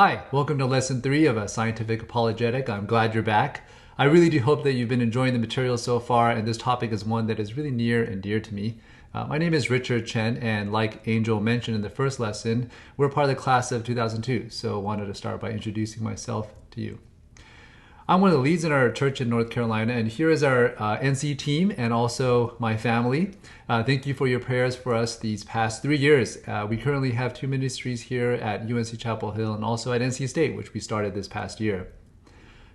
Hi, welcome to lesson 3 of A Scientific Apologetic. I'm glad you're back. I really do hope that you've been enjoying the material so far, and this topic is one that is really near and dear to me. My name is Richard Tjhen, and like Angel mentioned in the first lesson, we're part of the class of 2002, so I wanted to start by introducing myself to you. I'm one of the leads in our church in North Carolina, and here is our NC team and also my family. Thank you for your prayers for us these past 3 years. We currently have 2 ministries here at UNC Chapel Hill and also at NC State, which we started this past year.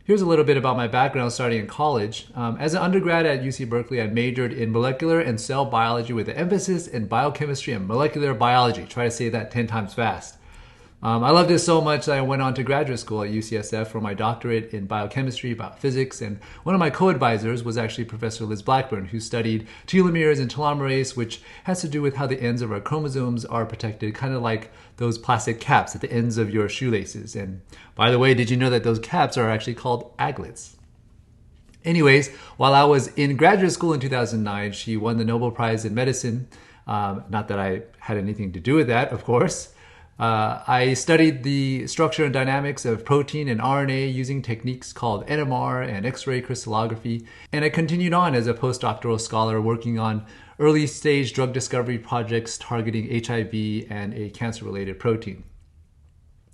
Here's a little bit about my background starting in college. As an undergrad at UC Berkeley, I majored in molecular and cell biology with an emphasis in biochemistry and molecular biology. Try to say that 10 times fast. I loved it so much that I went on to graduate school at UCSF for my doctorate in biochemistry, biophysics, and one of my co-advisors was actually Professor Liz Blackburn, who studied telomeres and telomerase, which has to do with how the ends of our chromosomes are protected, kind of like those plastic caps at the ends of your shoelaces. And by the way, did you know that those caps are actually called aglets? Anyways, while I was in graduate school in 2009, she won the Nobel Prize in Medicine. Not that I had anything to do with that, of course. I studied the structure and dynamics of protein and RNA using techniques called NMR and X-ray crystallography, and I continued on as a postdoctoral scholar working on early stage drug discovery projects targeting HIV and a cancer-related protein.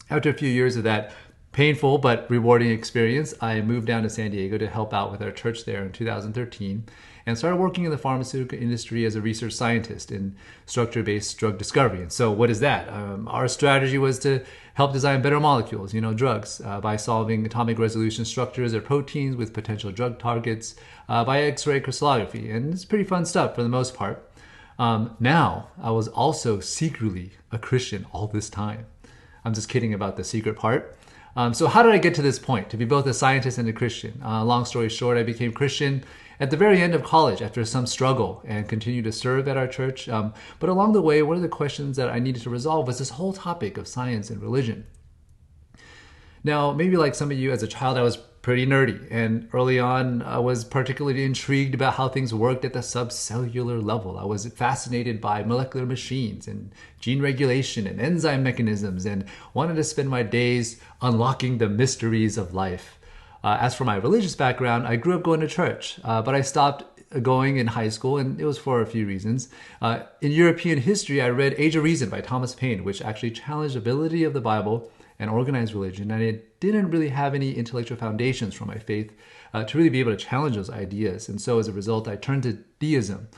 After a few years of that painful but rewarding experience, I moved down to San Diego to help out with our church there in 2013 and started working in the pharmaceutical industry as a research scientist in structure-based drug discovery. And so what is that? Our strategy was to help design better molecules, drugs, by solving atomic resolution structures of proteins with potential drug targets by X-ray crystallography. And it's pretty fun stuff for the most part. Now, I was also secretly a Christian all this time. I'm just kidding about the secret part. So how did I get to this point, to be both a scientist and a Christian? Long story short, I became Christian at the very end of college after some struggle and continued to serve at our church. But along the way, one of the questions that I needed to resolve was this whole topic of science and religion. Now, maybe like some of you, as a child, I was pretty nerdy. And early on, I was particularly intrigued about how things worked at the subcellular level. I was fascinated by molecular machines and gene regulation and enzyme mechanisms and wanted to spend my days unlocking the mysteries of life. As for my religious background, I grew up going to church, but I stopped going in high school, and it was for a few reasons. In European history, I read Age of Reason by Thomas Paine, which actually challenged the validity of the Bible and organized religion, and it didn't really have any intellectual foundations for my faith to really be able to challenge those ideas. And so as a result, I turned to theism.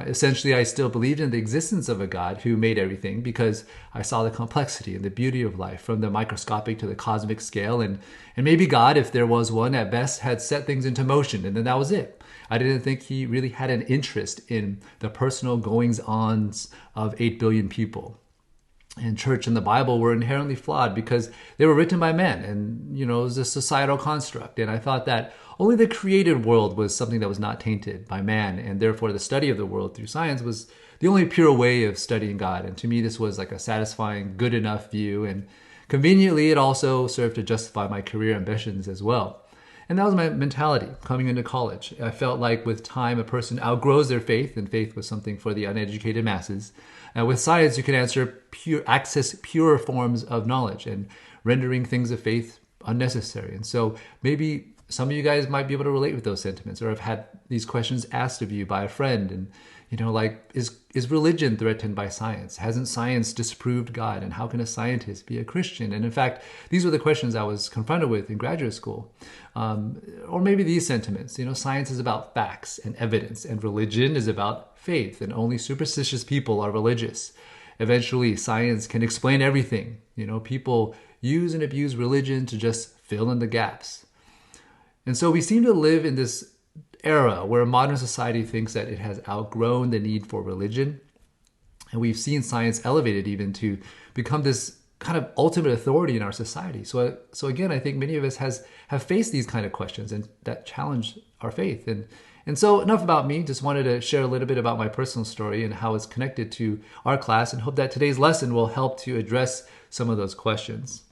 Essentially, I still believed in the existence of a God who made everything because I saw the complexity and the beauty of life from the microscopic to the cosmic scale. And maybe God, if there was one at best, had set things into motion, and then that was it. I didn't think he really had an interest in the personal goings-ons of 8 billion people. And church and the Bible were inherently flawed because they were written by men, and it was a societal construct. And I thought that only the created world was something that was not tainted by man, and therefore the study of the world through science was the only pure way of studying God. And to me, this was like a satisfying, good enough view, and conveniently it also served to justify my career ambitions as well. And that was my mentality coming into college. I felt like with time, a person outgrows their faith, and faith was something for the uneducated masses. With science, you can access pure forms of knowledge and rendering things of faith unnecessary. And so maybe some of you guys might be able to relate with those sentiments, or have had these questions asked of you by a friend. And, is religion threatened by science? Hasn't science disproved God? And how can a scientist be a Christian? And in fact, these were the questions I was confronted with in graduate school. Or maybe these sentiments, science is about facts and evidence, and religion is about faith, and only superstitious people are religious. Eventually, science can explain everything. People use and abuse religion to just fill in the gaps. And so we seem to live in this era where modern society thinks that it has outgrown the need for religion. And we've seen science elevated even to become this kind of ultimate authority in our society. So again, I think many of us have faced these kind of questions and that challenge our faith. And so enough about me. Just wanted to share a little bit about my personal story and how it's connected to our class, and hope that today's lesson will help to address some of those questions.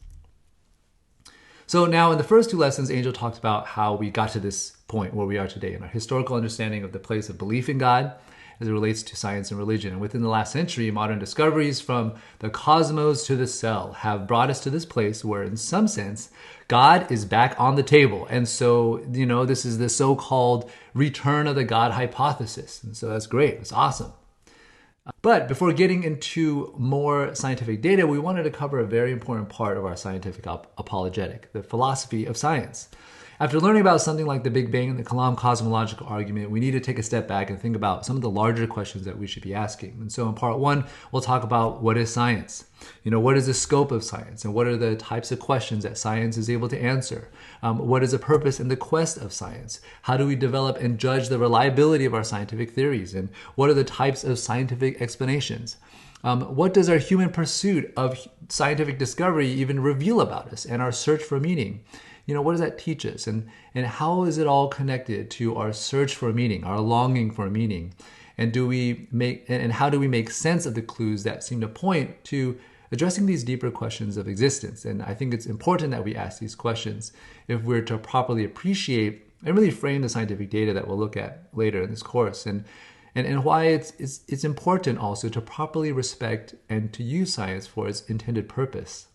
So now in the first 2 lessons, Angel talked about how we got to this point where we are today, and our historical understanding of the place of belief in God, as it relates to science and religion. And within the last century, modern discoveries from the cosmos to the cell have brought us to this place where, in some sense, God is back on the table. And so, this is the so-called return of the God hypothesis. And so that's great. It's awesome. But before getting into more scientific data, we wanted to cover a very important part of our scientific apologetic, the philosophy of science. After learning about something like the Big Bang and the Kalam cosmological argument, we need to take a step back and think about some of the larger questions that we should be asking. And so in part one, we'll talk about what is science? What is the scope of science? And what are the types of questions that science is able to answer? What is the purpose and the quest of science? How do we develop and judge the reliability of our scientific theories? And what are the types of scientific explanations? What does our human pursuit of scientific discovery even reveal about us and our search for meaning? What does that teach us? And how is it all connected to our search for meaning, our longing for meaning? And how do we make sense of the clues that seem to point to addressing these deeper questions of existence? And I think it's important that we ask these questions if we're to properly appreciate and really frame the scientific data that we'll look at later in this course. And why it's important also to properly respect and to use science for its intended purpose.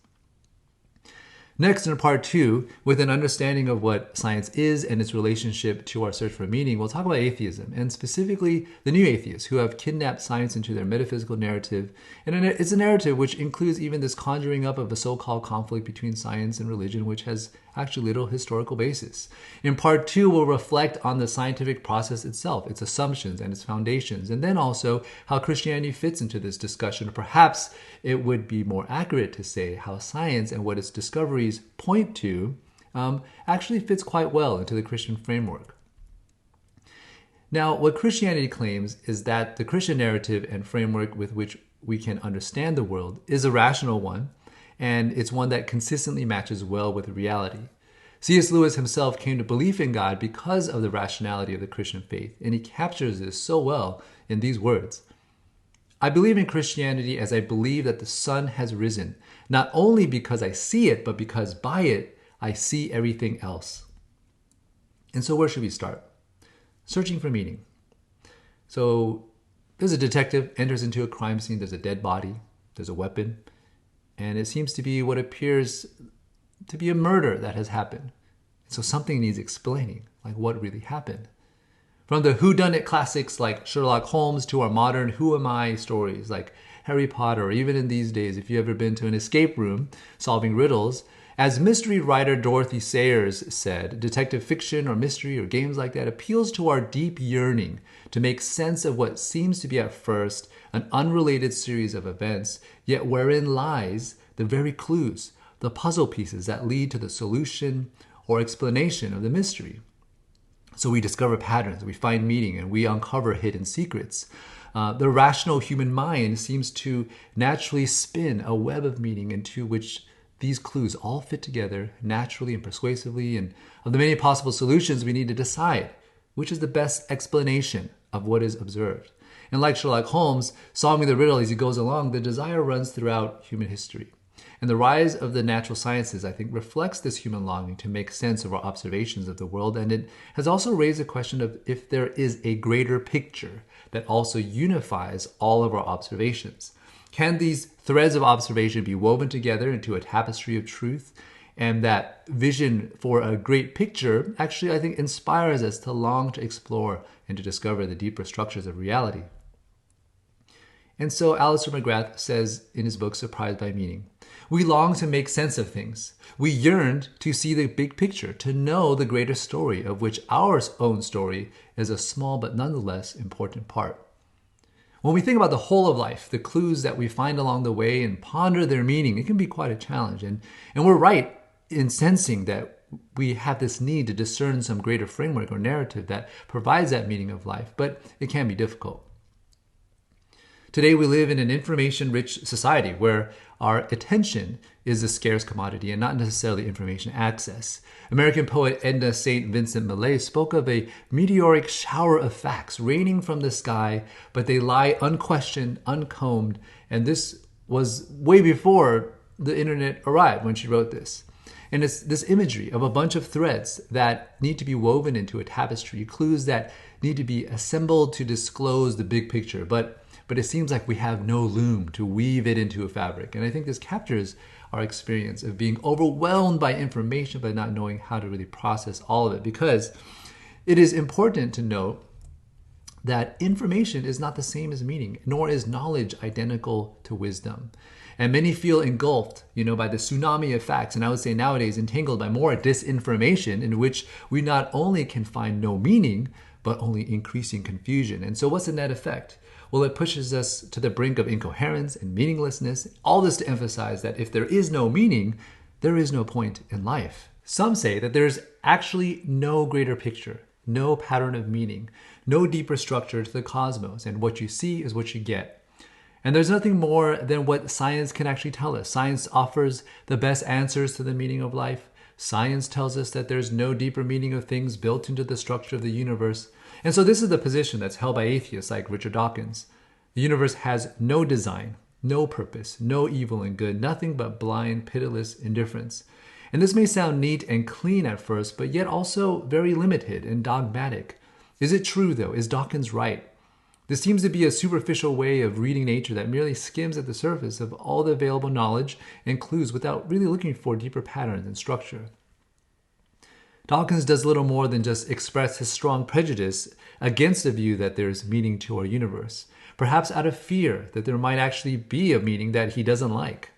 Next, in part two, with an understanding of what science is and its relationship to our search for meaning, we'll talk about atheism, and specifically the new atheists who have kidnapped science into their metaphysical narrative. And it's a narrative which includes even this conjuring up of a so-called conflict between science and religion, which has actually little historical basis. In part two, we'll reflect on the scientific process itself, its assumptions and its foundations, and then also how Christianity fits into this discussion. Or perhaps it would be more accurate to say how science and what its discoveries point to actually fits quite well into the Christian framework. Now, what Christianity claims is that the Christian narrative and framework with which we can understand the world is a rational one, and it's one that consistently matches well with reality. C.S. Lewis himself came to belief in God because of the rationality of the Christian faith, and he captures this so well in these words: I believe in Christianity as I believe that the sun has risen, not only because I see it, but because by it I see everything else. And so where should we start? Searching for meaning. So there's a detective, enters into a crime scene, there's a dead body, there's a weapon, and it seems to be what appears to be a murder that has happened. So something needs explaining, like what really happened. From the whodunit classics like Sherlock Holmes to our modern who am I stories like Harry Potter, or even in these days, if you've ever been to an escape room solving riddles, as mystery writer Dorothy Sayers said, detective fiction or mystery or games like that appeals to our deep yearning to make sense of what seems to be at first an unrelated series of events, yet wherein lies the very clues, the puzzle pieces that lead to the solution or explanation of the mystery. So we discover patterns, we find meaning, and we uncover hidden secrets. The rational human mind seems to naturally spin a web of meaning into which these clues all fit together naturally and persuasively, and of the many possible solutions, we need to decide which is the best explanation of what is observed. And like Sherlock Holmes, solving the riddle as he goes along, the desire runs throughout human history. And the rise of the natural sciences, I think, reflects this human longing to make sense of our observations of the world. And it has also raised the question of if there is a greater picture that also unifies all of our observations. Can these threads of observation be woven together into a tapestry of truth? And that vision for a great picture actually, I think, inspires us to long to explore and to discover the deeper structures of reality. And so Alistair McGrath says in his book, Surprised by Meaning, we long to make sense of things. We yearned to see the big picture, to know the greater story, of which our own story is a small but nonetheless important part. When we think about the whole of life, the clues that we find along the way and ponder their meaning, it can be quite a challenge. And we're right in sensing that we have this need to discern some greater framework or narrative that provides that meaning of life, but it can be difficult. Today we live in an information-rich society where our attention is a scarce commodity and not necessarily information access. American poet Edna St. Vincent Millay spoke of a meteoric shower of facts raining from the sky, but they lie unquestioned, uncombed, and this was way before the internet arrived when she wrote this. And it's this imagery of a bunch of threads that need to be woven into a tapestry, clues that need to be assembled to disclose the big picture. But it seems like we have no loom to weave it into a fabric. And I think this captures our experience of being overwhelmed by information but not knowing how to really process all of it. Because it is important to note that information is not the same as meaning, nor is knowledge identical to wisdom. And many feel engulfed, by the tsunami of facts, and I would say nowadays entangled by more disinformation in which we not only can find no meaning, but only increasing confusion. And so what's the net effect? Well, it pushes us to the brink of incoherence and meaninglessness, all this to emphasize that if there is no meaning, there is no point in life. Some say that there's actually no greater picture, no pattern of meaning, no deeper structure to the cosmos, and what you see is what you get. And there's nothing more than what science can actually tell us. Science offers the best answers to the meaning of life. Science tells us that there's no deeper meaning of things built into the structure of the universe. And so this is the position that's held by atheists like Richard Dawkins. The universe has no design, no purpose, no evil and good, nothing but blind, pitiless indifference. And this may sound neat and clean at first, but yet also very limited and dogmatic. Is it true, though? Is Dawkins right? This seems to be a superficial way of reading nature that merely skims at the surface of all the available knowledge and clues without really looking for deeper patterns and structure. Dawkins does little more than just express his strong prejudice against the view that there is meaning to our universe, perhaps out of fear that there might actually be a meaning that he doesn't like.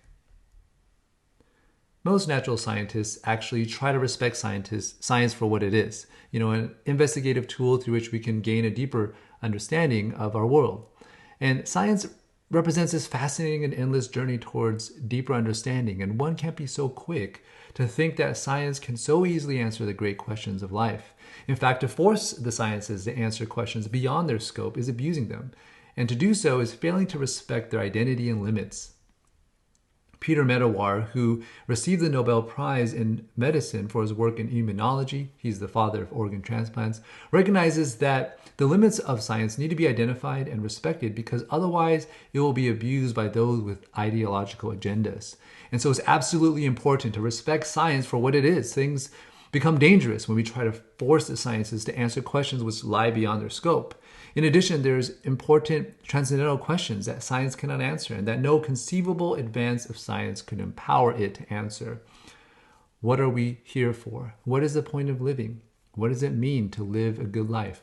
Most natural scientists actually try to respect science for what it is, an investigative tool through which we can gain a deeper understanding of our world. And science represents this fascinating and endless journey towards deeper understanding, and one can't be so quick to think that science can so easily answer the great questions of life. In fact, to force the sciences to answer questions beyond their scope is abusing them, and to do so is failing to respect their identity and limits. Peter Medawar, who received the Nobel Prize in Medicine for his work in immunology, he's the father of organ transplants, recognizes that the limits of science need to be identified and respected because otherwise it will be abused by those with ideological agendas. And so it's absolutely important to respect science for what it is. Things become dangerous when we try to force the sciences to answer questions which lie beyond their scope. In addition, there's important transcendental questions that science cannot answer and that no conceivable advance of science could empower it to answer. What are we here for? What is the point of living? What does it mean to live a good life?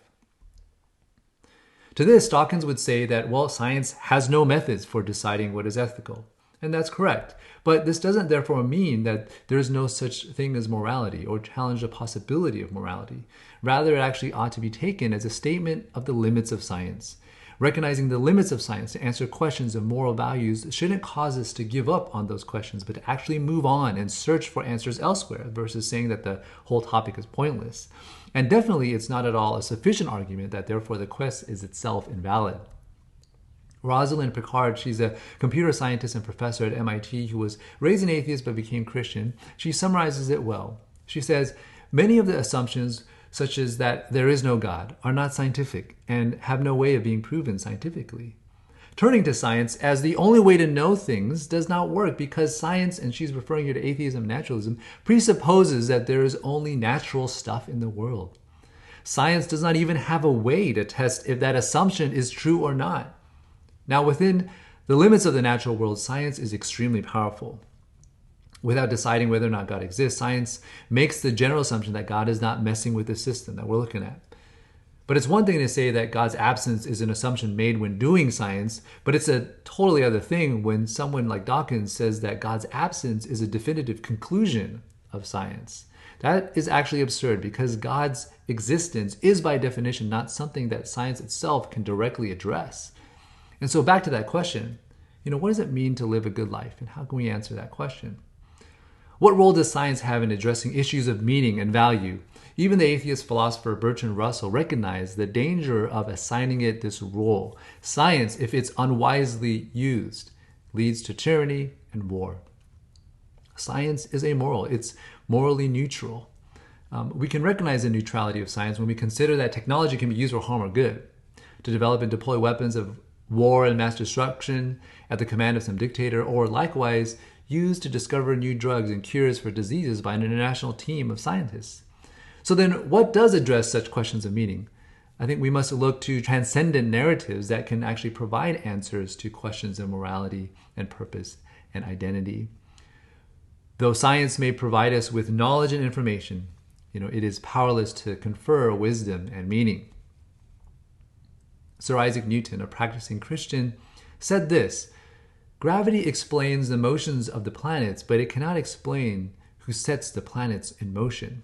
To this, Dawkins would say that, science has no methods for deciding what is ethical. And that's correct. But this doesn't therefore mean that there is no such thing as morality or challenge the possibility of morality. Rather, it actually ought to be taken as a statement of the limits of science. Recognizing the limits of science to answer questions of moral values shouldn't cause us to give up on those questions, but to actually move on and search for answers elsewhere versus saying that the whole topic is pointless. And definitely, it's not at all a sufficient argument that therefore the quest is itself invalid. Rosalind Picard, she's a computer scientist and professor at MIT who was raised an atheist but became Christian. She summarizes it well. She says, many of the assumptions, such as that there is no God, are not scientific and have no way of being proven scientifically. Turning to science as the only way to know things does not work because science, and she's referring here to atheism and naturalism, presupposes that there is only natural stuff in the world. Science does not even have a way to test if that assumption is true or not. Now, within the limits of the natural world, science is extremely powerful. Without deciding whether or not God exists, science makes the general assumption that God is not messing with the system that we're looking at. But it's one thing to say that God's absence is an assumption made when doing science, but it's a totally other thing when someone like Dawkins says that God's absence is a definitive conclusion of science. That is actually absurd because God's existence is by definition not something that science itself can directly address. And so back to that question, what does it mean to live a good life? And how can we answer that question? What role does science have in addressing issues of meaning and value? Even the atheist philosopher Bertrand Russell recognized the danger of assigning it this role. Science, if it's unwisely used, leads to tyranny and war. Science is amoral. It's morally neutral. We can recognize the neutrality of science when we consider that technology can be used for harm or good, to develop and deploy weapons of war and mass destruction at the command of some dictator, or likewise used to discover new drugs and cures for diseases by an international team of scientists. So then, what does address such questions of meaning? I think we must look to transcendent narratives that can actually provide answers to questions of morality and purpose and identity. Though science may provide us with knowledge and information, it is powerless to confer wisdom and meaning. Sir Isaac Newton, a practicing Christian, said this: "Gravity explains the motions of the planets, but it cannot explain who sets the planets in motion."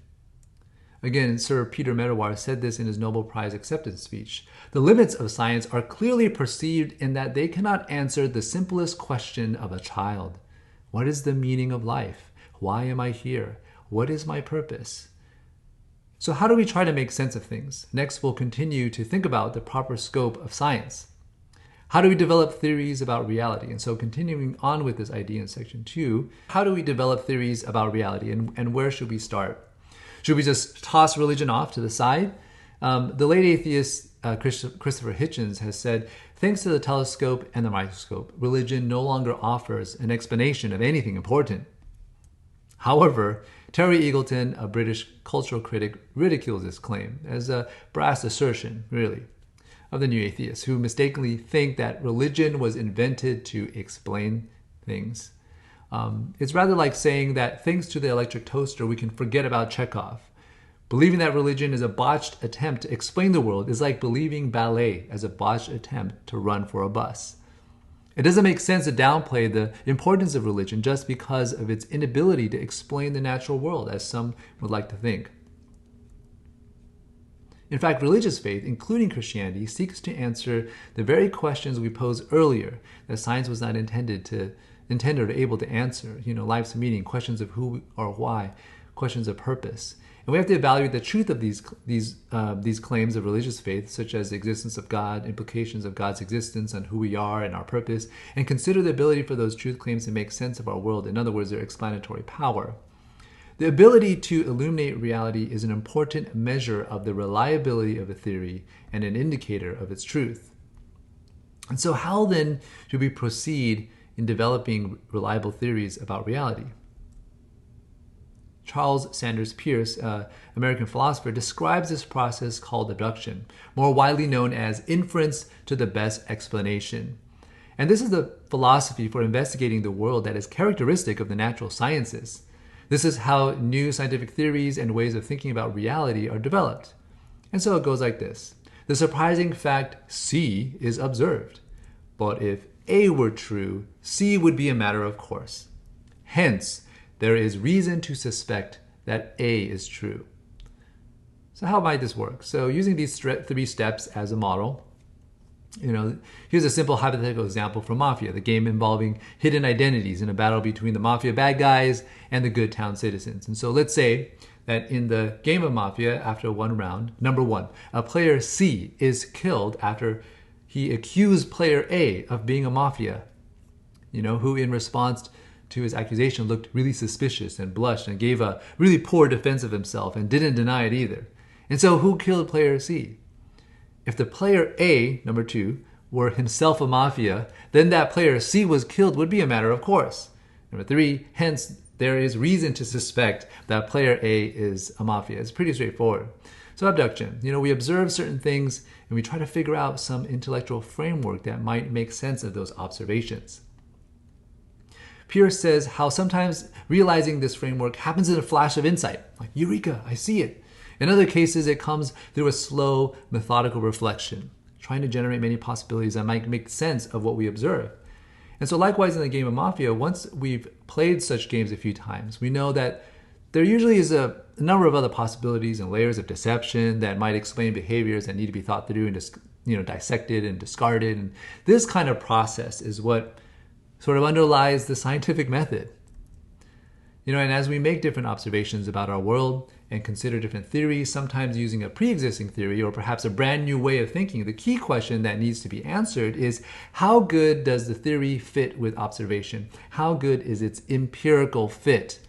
Again, Sir Peter Medawar said this in his Nobel Prize acceptance speech. The limits of science are clearly perceived in that they cannot answer the simplest question of a child. What is the meaning of life? Why am I here? What is my purpose? So how do we try to make sense of things? Next, we'll continue to think about the proper scope of science. How do we develop theories about reality? And so continuing on with this idea in section 2, how do we develop theories about reality, and where should we start? Should we just toss religion off to the side? The late atheist Christopher Hitchens has said, thanks to the telescope and the microscope, religion no longer offers an explanation of anything important. However, Terry Eagleton, a British cultural critic, ridicules this claim as a brass assertion, really, of the new atheists who mistakenly think that religion was invented to explain things. It's rather like saying that thanks to the electric toaster, we can forget about Chekhov. Believing that religion is a botched attempt to explain the world is like believing ballet as a botched attempt to run for a bus. It doesn't make sense to downplay the importance of religion just because of its inability to explain the natural world, as some would like to think. In fact, religious faith, including Christianity, seeks to answer the very questions we posed earlier that science was not intended or able to answer. Life's meaning, questions of who or why, questions of purpose. And we have to evaluate the truth of these claims of religious faith, such as the existence of God, implications of God's existence on who we are and our purpose, and consider the ability for those truth claims to make sense of our world. In other words, their explanatory power. The ability to illuminate reality is an important measure of the reliability of a theory and an indicator of its truth. And so how then do we proceed in developing reliable theories about reality? Charles Sanders Peirce, American philosopher, describes this process called abduction, more widely known as inference to the best explanation. And this is the philosophy for investigating the world that is characteristic of the natural sciences. This is how new scientific theories and ways of thinking about reality are developed. And so it goes like this. The surprising fact C is observed. But if A were true, C would be a matter of course. Hence, there is reason to suspect that A is true. So how might this work? So using these 3 steps as a model, here's a simple hypothetical example from Mafia, the game involving hidden identities in a battle between the Mafia bad guys and the good town citizens. And so let's say that in the game of Mafia, after one round, number 1, a player C is killed after he accused player A of being a Mafia, who in response to his accusation looked really suspicious and blushed and gave a really poor defense of himself and didn't deny it either. And so who killed player C? If the player A, number 2, were himself a Mafia, then that player C was killed would be a matter of course. Number 3, hence there is reason to suspect that player A is a Mafia. It's pretty straightforward. So abduction, we observe certain things and we try to figure out some intellectual framework that might make sense of those observations. Peirce says how sometimes realizing this framework happens in a flash of insight, like eureka, I see it. In other cases, it comes through a slow, methodical reflection, trying to generate many possibilities that might make sense of what we observe. And so likewise in the game of Mafia, once we've played such games a few times, we know that there usually is a number of other possibilities and layers of deception that might explain behaviors that need to be thought through and dissected and discarded. And this kind of process is what sort of underlies the scientific method. And as we make different observations about our world and consider different theories, sometimes using a pre-existing theory or perhaps a brand new way of thinking, the key question that needs to be answered is how good does the theory fit with observation? How good is its empirical fit?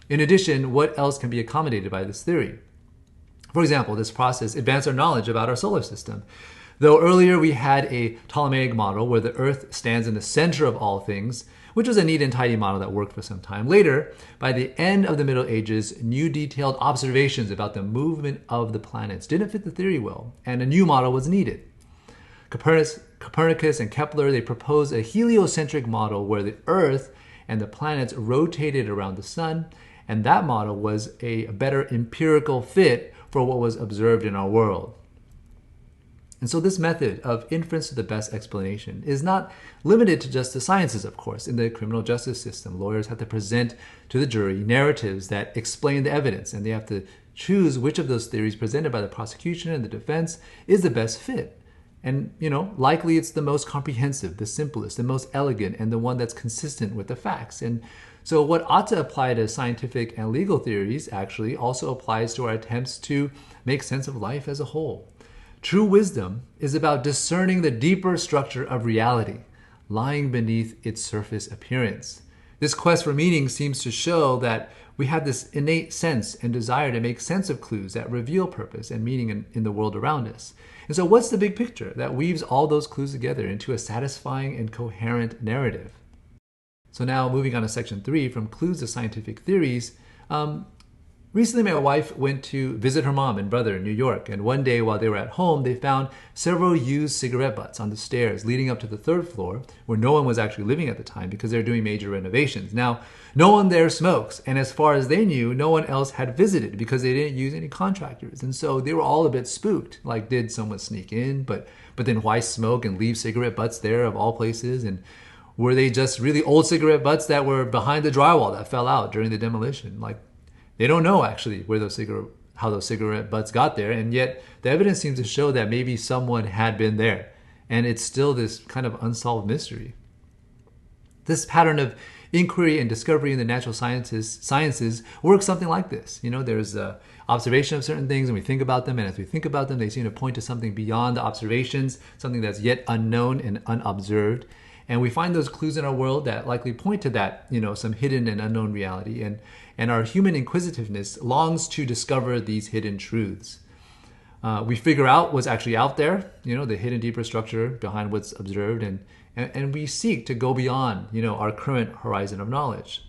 In addition, what else can be accommodated by this theory? For example, this process advanced our knowledge about our solar system. Though earlier we had a Ptolemaic model where the Earth stands in the center of all things, which was a neat and tidy model that worked for some time. Later, by the end of the Middle Ages, new detailed observations about the movement of the planets didn't fit the theory well, and a new model was needed. Copernicus and Kepler, they proposed a heliocentric model where the Earth and the planets rotated around the sun, and that model was a better empirical fit for what was observed in our world. And so this method of inference to the best explanation is not limited to just the sciences, of course. In the criminal justice system, lawyers have to present to the jury narratives that explain the evidence, and they have to choose which of those theories presented by the prosecution and the defense is the best fit. And, likely it's the most comprehensive, the simplest, the most elegant, and the one that's consistent with the facts. And so what ought to apply to scientific and legal theories actually also applies to our attempts to make sense of life as a whole. True wisdom is about discerning the deeper structure of reality, lying beneath its surface appearance. This quest for meaning seems to show that we have this innate sense and desire to make sense of clues that reveal purpose and meaning in the world around us. And so what's the big picture that weaves all those clues together into a satisfying and coherent narrative? So now moving on to section 3, from clues to scientific theories. Recently, my wife went to visit her mom and brother in New York, and one day while they were at home, they found several used cigarette butts on the stairs leading up to the 3rd floor, where no one was actually living at the time because they were doing major renovations. Now, no one there smokes, and as far as they knew, no one else had visited because they didn't use any contractors. And so they were all a bit spooked, like, did someone sneak in? But then why smoke and leave cigarette butts there of all places? And were they just really old cigarette butts that were behind the drywall that fell out during the demolition? Like, they don't know actually how those cigarette butts got there, and yet the evidence seems to show that maybe someone had been there, and it's still this kind of unsolved mystery. This pattern of inquiry and discovery in the natural sciences works something like this. There's observation of certain things, and we think about them, and as we think about them, they seem to point to something beyond the observations, something that's yet unknown and unobserved. And we find those clues in our world that likely point to that, some hidden and unknown reality. And our human inquisitiveness longs to discover these hidden truths. We figure out what's actually out there, the hidden deeper structure behind what's observed, and we seek to go beyond, our current horizon of knowledge.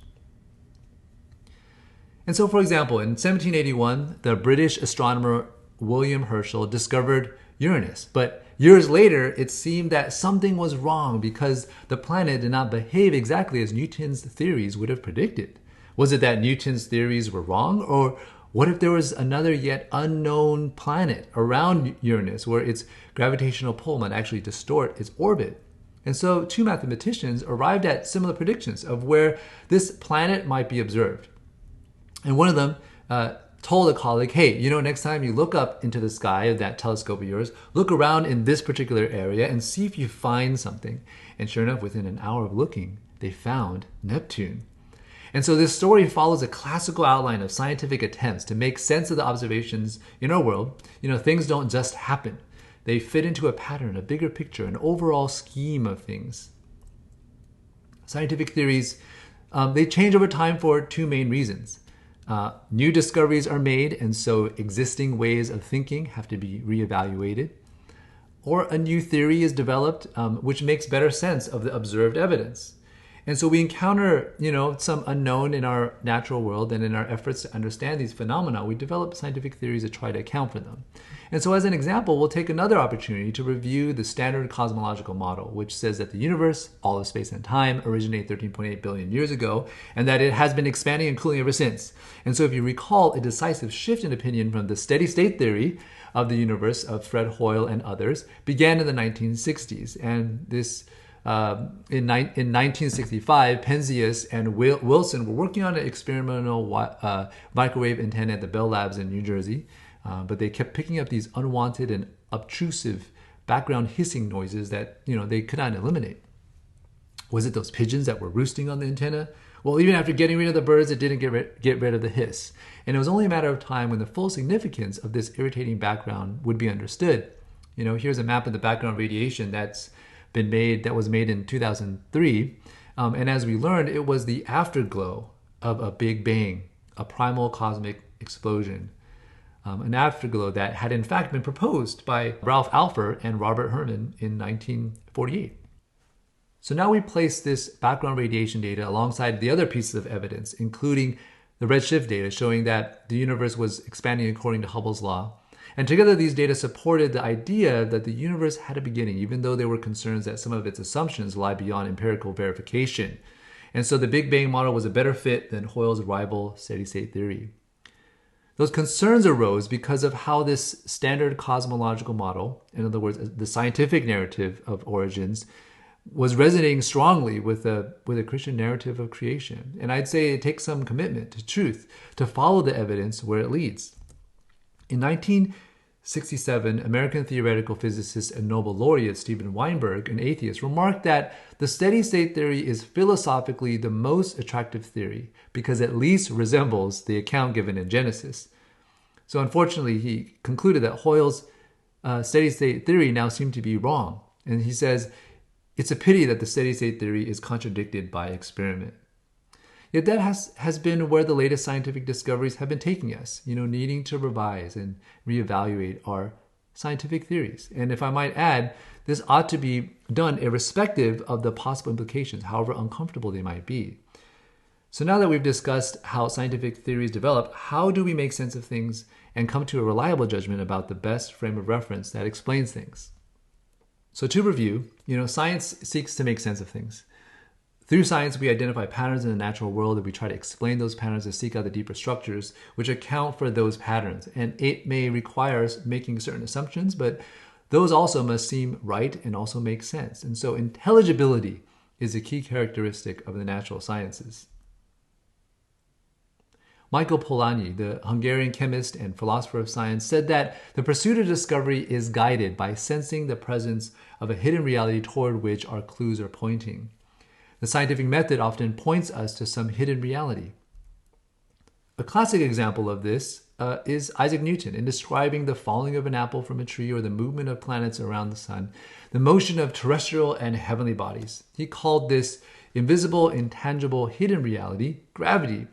And so, for example, in 1781, the British astronomer William Herschel discovered Uranus, but years later, it seemed that something was wrong because the planet did not behave exactly as Newton's theories would have predicted. Was it that Newton's theories were wrong? Or what if there was another yet unknown planet around Uranus where its gravitational pull might actually distort its orbit? And so two mathematicians arrived at similar predictions of where this planet might be observed. And one of them told a colleague, hey, next time you look up into the sky of that telescope of yours, look around in this particular area and see if you find something. And sure enough, within an hour of looking, they found Neptune. And so this story follows a classical outline of scientific attempts to make sense of the observations in our world. Things don't just happen. They fit into a pattern, a bigger picture, an overall scheme of things. Scientific theories, they change over time for two main reasons. New discoveries are made, and so existing ways of thinking have to be reevaluated. Or a new theory is developed, which makes better sense of the observed evidence. And so we encounter, some unknown in our natural world, and in our efforts to understand these phenomena, we develop scientific theories to try to account for them. And so as an example, we'll take another opportunity to review the standard cosmological model, which says that the universe, all of space and time, originated 13.8 billion years ago, and that it has been expanding and cooling ever since. And so if you recall, a decisive shift in opinion from the steady state theory of the universe of Fred Hoyle and others began in the 1960s. And this in 1965, Penzias and Wilson were working on an experimental microwave antenna at the Bell Labs in New Jersey, but they kept picking up these unwanted and obtrusive background hissing noises that they could not eliminate. Was it those pigeons that were roosting on the antenna? Well, even after getting rid of the birds, it didn't get rid of the hiss. And it was only a matter of time when the full significance of this irritating background would be understood. Here's a map of the background radiation that was made in 2003. And as we learned, it was the afterglow of a Big Bang, a primal cosmic explosion. An afterglow that had in fact been proposed by Ralph Alpher and Robert Herman in 1948. So now we place this background radiation data alongside the other pieces of evidence, including the redshift data showing that the universe was expanding according to Hubble's law. And together these data supported the idea that the universe had a beginning, even though there were concerns that some of its assumptions lie beyond empirical verification. And so the Big Bang model was a better fit than Hoyle's rival steady-state theory. Those concerns arose because of how this standard cosmological model, in other words, the scientific narrative of origins, was resonating strongly with a Christian narrative of creation. And I'd say it takes some commitment to truth to follow the evidence where it leads. In 1967, American theoretical physicist and Nobel laureate Steven Weinberg, an atheist, remarked that the steady-state theory is philosophically the most attractive theory because it least resembles the account given in Genesis. So unfortunately, he concluded that Hoyle's steady-state theory now seemed to be wrong. And he says, it's a pity that the steady-state theory is contradicted by experiment. Yet that has been where the latest scientific discoveries have been taking us, needing to revise and reevaluate our scientific theories. And if I might add, this ought to be done irrespective of the possible implications, however uncomfortable they might be. So now that we've discussed how scientific theories develop, how do we make sense of things and come to a reliable judgment about the best frame of reference that explains things? So to review, science seeks to make sense of things. Through science, we identify patterns in the natural world and we try to explain those patterns and seek out the deeper structures which account for those patterns. And it may require us making certain assumptions, but those also must seem right and also make sense. And so intelligibility is a key characteristic of the natural sciences. Michael Polanyi, the Hungarian chemist and philosopher of science, said that the pursuit of discovery is guided by sensing the presence of a hidden reality toward which our clues are pointing. The scientific method often points us to some hidden reality. A classic example of this is Isaac Newton in describing the falling of an apple from a tree or the movement of planets around the sun, the motion of terrestrial and heavenly bodies. He called this invisible, intangible, hidden reality gravity.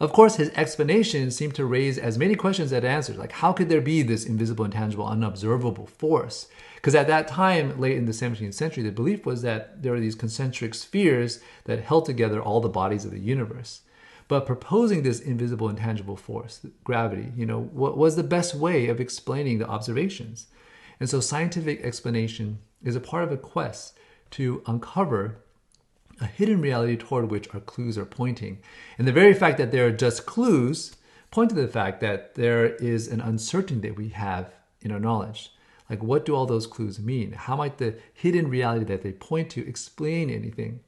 Of course, his explanations seem to raise as many questions as answers, like how could there be this invisible, intangible, unobservable force? Because at that time, late in the 17th century, the belief was that there were these concentric spheres that held together all the bodies of the universe. But proposing this invisible, intangible force, gravity, what was the best way of explaining the observations? And so scientific explanation is a part of a quest to uncover a hidden reality toward which our clues are pointing. And the very fact that they are just clues point to the fact that there is an uncertainty that we have in our knowledge. Like, what do all those clues mean? How might the hidden reality that they point to explain anything?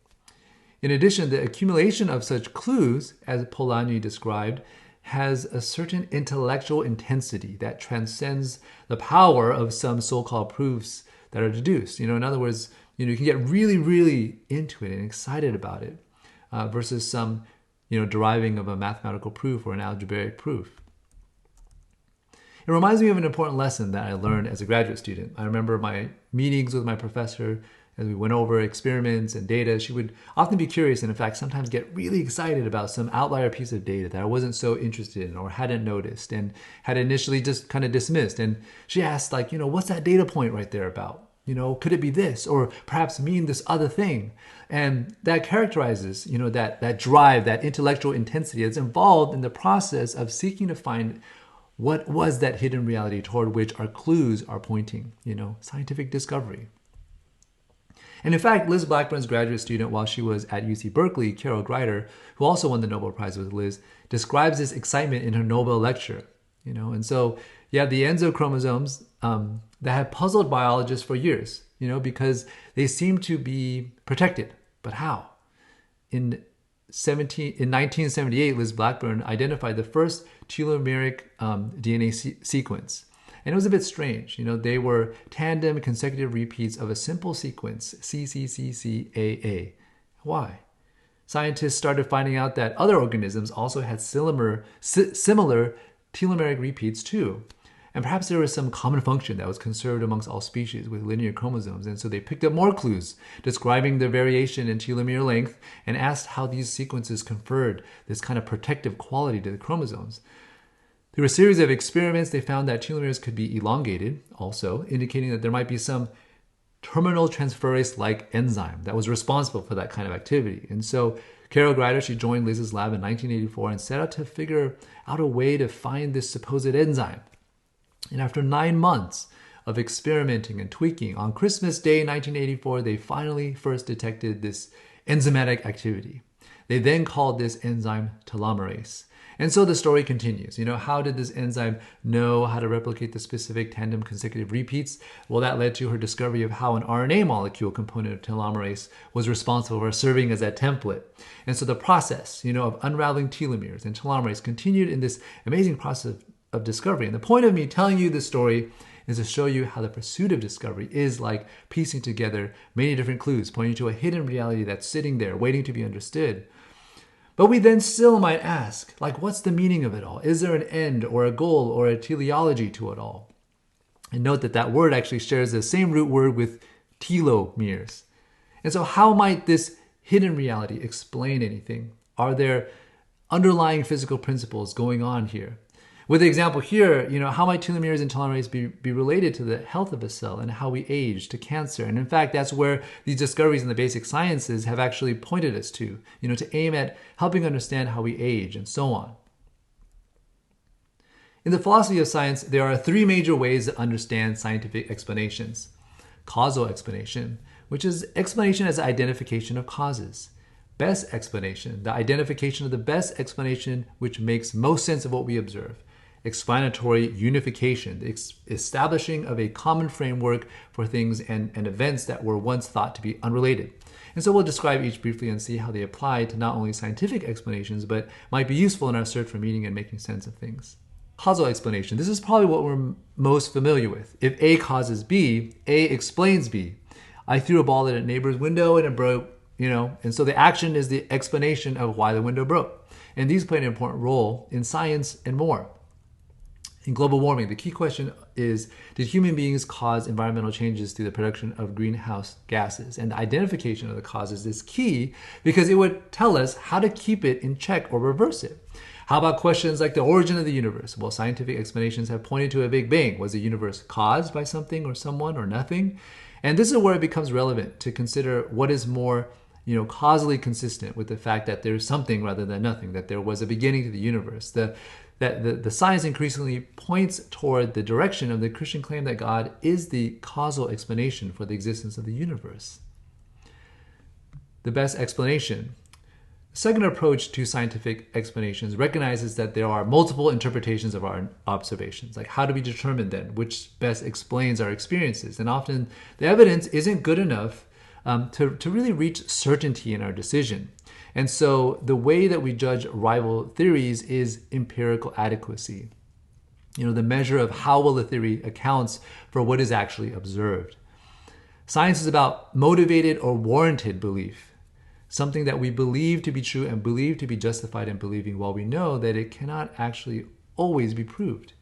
In addition, the accumulation of such clues, as Polanyi described, has a certain intellectual intensity that transcends the power of some so-called proofs that are deduced. In other words, you can get really, really into it and excited about it versus some, deriving of a mathematical proof or an algebraic proof. It reminds me of an important lesson that I learned as a graduate student. I remember my meetings with my professor as we went over experiments and data. She would often be curious and, in fact, sometimes get really excited about some outlier piece of data that I wasn't so interested in or hadn't noticed and had initially just kind of dismissed. And she asked, what's that data point right there about? Could it be this or perhaps mean this other thing? And that characterizes, that drive, that intellectual intensity that's involved in the process of seeking to find what was that hidden reality toward which our clues are pointing, scientific discovery. And in fact, Liz Blackburn's graduate student while she was at UC Berkeley, Carol Greider, who also won the Nobel Prize with Liz, describes this excitement in her Nobel lecture. And so you have the ends of chromosomes that have puzzled biologists for years, because they seem to be protected. But how? In 1978, Liz Blackburn identified the first telomeric DNA sequence. And it was a bit strange. They were tandem consecutive repeats of a simple sequence, CCCCAA. Why? Scientists started finding out that other organisms also had similar telomeric repeats too. And perhaps there was some common function that was conserved amongst all species with linear chromosomes. And so they picked up more clues describing the variation in telomere length and asked how these sequences conferred this kind of protective quality to the chromosomes. Through a series of experiments, they found that telomeres could be elongated also, indicating that there might be some terminal transferase-like enzyme that was responsible for that kind of activity. And so Carol Greider, she joined Liz's lab in 1984 and set out to figure out a way to find this supposed enzyme. And after 9 months of experimenting and tweaking, on Christmas Day 1984, they finally first detected this enzymatic activity. They then called this enzyme telomerase. And so the story continues. How did this enzyme know how to replicate the specific tandem consecutive repeats? Well, that led to her discovery of how an RNA molecule component of telomerase was responsible for serving as that template. And so the process, of unraveling telomeres and telomerase continued in this amazing process of discovery. And the point of me telling you this story is to show you how the pursuit of discovery is like piecing together many different clues, pointing to a hidden reality that's sitting there, waiting to be understood. But we then still might ask, what's the meaning of it all? Is there an end or a goal or a teleology to it all? And note that that word actually shares the same root word with telomeres. And so how might this hidden reality explain anything? Are there underlying physical principles going on here? With the example here, how might telomeres and telomerase be related to the health of a cell and how we age, to cancer? And in fact, that's where these discoveries in the basic sciences have actually pointed us to aim at helping understand how we age and so on. In the philosophy of science, there are 3 major ways to understand scientific explanations. Causal explanation, which is explanation as identification of causes. Best explanation, the identification of the best explanation which makes most sense of what we observe. Explanatory unification, the establishing of a common framework for things and events that were once thought to be unrelated. And so we'll describe each briefly and see how they apply to not only scientific explanations, but might be useful in our search for meaning and making sense of things. Causal explanation. This is probably what we're most familiar with. If A causes B, A explains B. I threw a ball at a neighbor's window and it broke, and so the action is the explanation of why the window broke. And these play an important role in science and more. In global warming, the key question is, did human beings cause environmental changes through the production of greenhouse gases? And the identification of the causes is key because it would tell us how to keep it in check or reverse it. How about questions like the origin of the universe? Well, scientific explanations have pointed to a Big Bang. Was the universe caused by something or someone or nothing? And this is where it becomes relevant to consider what is more causally consistent with the fact that there's something rather than nothing, that there was a beginning to the universe. The science increasingly points toward the direction of the Christian claim that God is the causal explanation for the existence of the universe. The best explanation. The second approach to scientific explanations recognizes that there are multiple interpretations of our observations. Like, how do we determine then which best explains our experiences? And often the evidence isn't good enough to really reach certainty in our decision. And so the way that we judge rival theories is empirical adequacy. The measure of how well a theory accounts for what is actually observed. Science is about motivated or warranted belief, something that we believe to be true and believe to be justified in believing while we know that it cannot actually always be proved.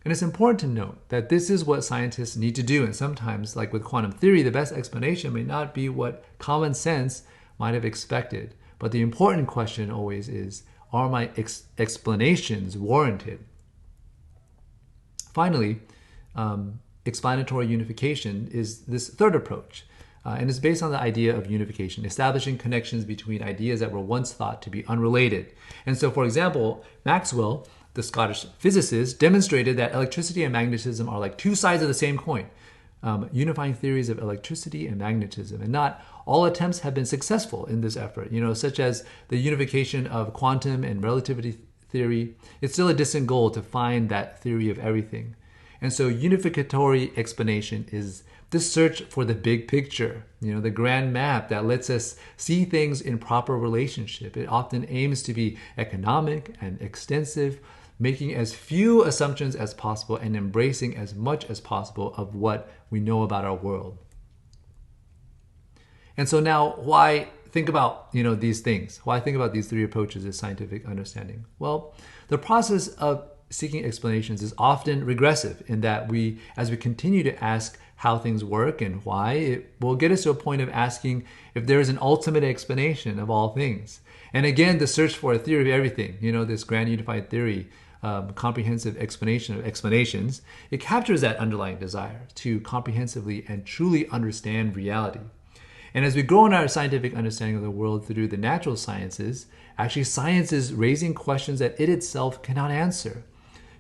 And it's important to note that this is what scientists need to do. And sometimes, like with quantum theory, the best explanation may not be what common sense might have expected. But the important question always is, are my explanations warranted? Finally, explanatory unification is this third approach. And it's based on the idea of unification, establishing connections between ideas that were once thought to be unrelated. And so, for example, Maxwell, the Scottish physicist, demonstrated that electricity and magnetism are like 2 sides of the same coin, unifying theories of electricity and magnetism. And not all attempts have been successful in this effort, such as the unification of quantum and relativity theory. It's still a distant goal to find that theory of everything. And so unificatory explanation is this search for the big picture, the grand map that lets us see things in proper relationship. It often aims to be economic and extensive, making as few assumptions as possible and embracing as much as possible of what we know about our world. And so now, why think about these things? Why think about these 3 approaches of scientific understanding? Well, the process of seeking explanations is often regressive in that as we continue to ask how things work and why, it will get us to a point of asking if there is an ultimate explanation of all things. And again, the search for a theory of everything, this grand unified theory, comprehensive explanation of explanations, it captures that underlying desire to comprehensively and truly understand reality. And as we grow in our scientific understanding of the world through the natural sciences, actually science is raising questions that it itself cannot answer.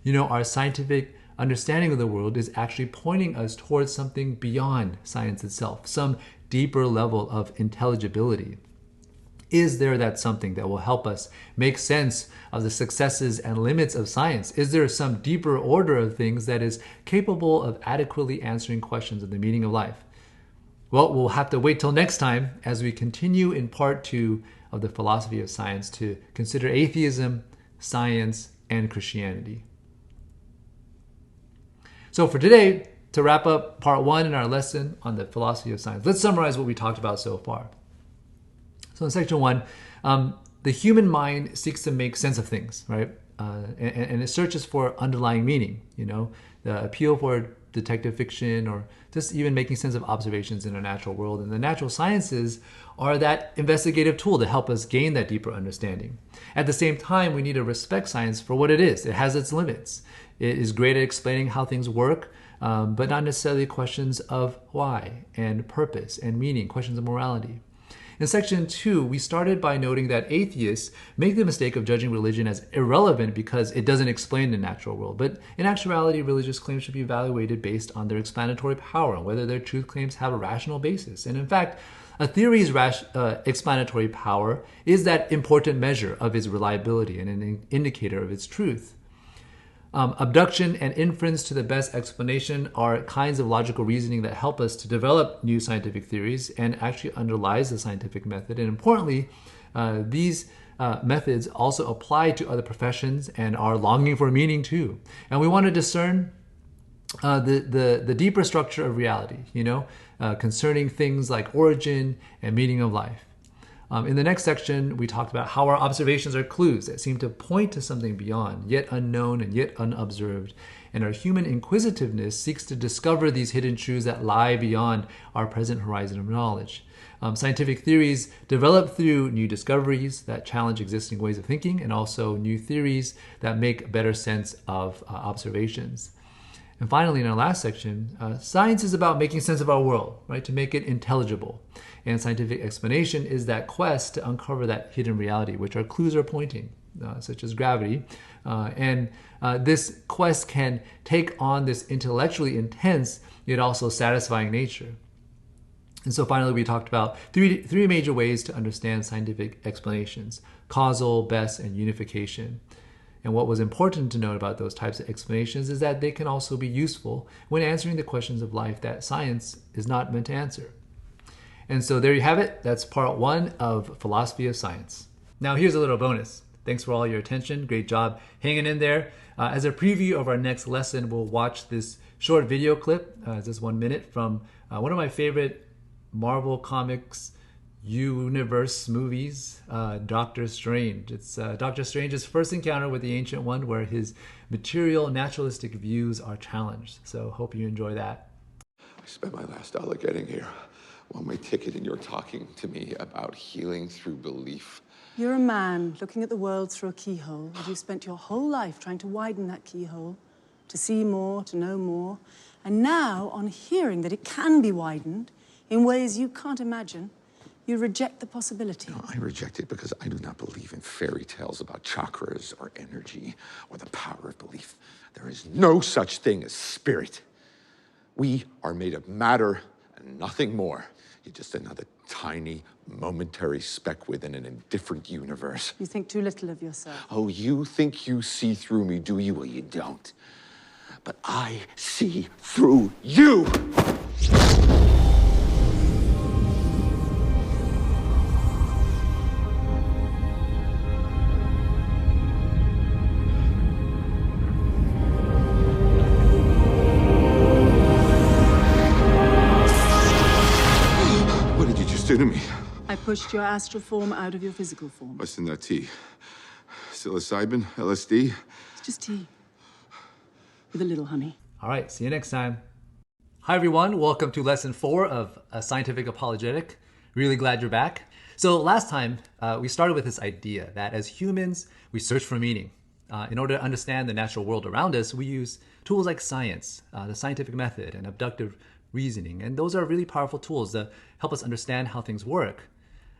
Our scientific understanding of the world is actually pointing us towards something beyond science itself, some deeper level of intelligibility. Is there that something that will help us make sense of the successes and limits of science? Is there some deeper order of things that is capable of adequately answering questions of the meaning of life? Well, we'll have to wait till next time as we continue in part 2 of the philosophy of science to consider atheism, science, and Christianity. So for today, to wrap up part 1 in our lesson on the philosophy of science, let's summarize what we talked about so far. So in section 1, the human mind seeks to make sense of things, right? And it searches for underlying meaning, the appeal for detective fiction or just even making sense of observations in our natural world. And the natural sciences are that investigative tool to help us gain that deeper understanding. At the same time, we need to respect science for what it is. It has its limits. It is great at explaining how things work, but not necessarily questions of why and purpose and meaning, questions of morality. In section 2, we started by noting that atheists make the mistake of judging religion as irrelevant because it doesn't explain the natural world. But in actuality, religious claims should be evaluated based on their explanatory power and whether their truth claims have a rational basis. And in fact, a theory's explanatory power is that important measure of its reliability and an indicator of its truth. Abduction and inference to the best explanation are kinds of logical reasoning that help us to develop new scientific theories and actually underlies the scientific method. And importantly, these methods also apply to other professions and are longing for meaning too. And we want to discern the deeper structure of reality, concerning things like origin and meaning of life. In the next section, we talked about how our observations are clues that seem to point to something beyond, yet unknown and yet unobserved. And our human inquisitiveness seeks to discover these hidden truths that lie beyond our present horizon of knowledge. Scientific theories develop through new discoveries that challenge existing ways of thinking and also new theories that make better sense of observations. And finally, in our last section, science is about making sense of our world, right? To make it intelligible. And scientific explanation is that quest to uncover that hidden reality, which our clues are pointing, such as gravity. And this quest can take on this intellectually intense, yet also satisfying nature. And so finally, we talked about three major ways to understand scientific explanations: causal, best, and unification. And what was important to note about those types of explanations is that they can also be useful when answering the questions of life that science is not meant to answer. And so there you have it. That's part 1 of Philosophy of Science. Now here's a little bonus. Thanks for all your attention. Great job hanging in there. As a preview of our next lesson, we'll watch this short video clip, just 1 minute, from one of my favorite Marvel Comics universe movies, Doctor Strange. It's Doctor Strange's first encounter with the Ancient One, where his material naturalistic views are challenged. So hope you enjoy that. I spent my last dollar getting here. Well, my ticket, and you're talking to me about healing through belief. You're a man looking at the world through a keyhole, and you've spent your whole life trying to widen that keyhole, to see more, to know more. And now, on hearing that it can be widened in ways you can't imagine, you reject the possibility. No, I reject it because I do not believe in fairy tales about chakras or energy or the power of belief. There is no such thing as spirit. We are made of matter and nothing more. You're just another tiny, momentary speck within an indifferent universe. You think too little of yourself. Oh, you think you see through me, do you? Well, you don't. But I see through you! To me. I pushed your astral form out of your physical form. What's in that tea? Psilocybin? LSD? It's just tea. With a little honey. All right, see you next time. Hi everyone, welcome to lesson 4 of A Scientific Apologetic. Really glad you're back. So last time, we started with this idea that as humans, we search for meaning. In order to understand the natural world around us, we use tools like science, the scientific method, and abductive reasoning. And those are really powerful tools that help us understand how things work.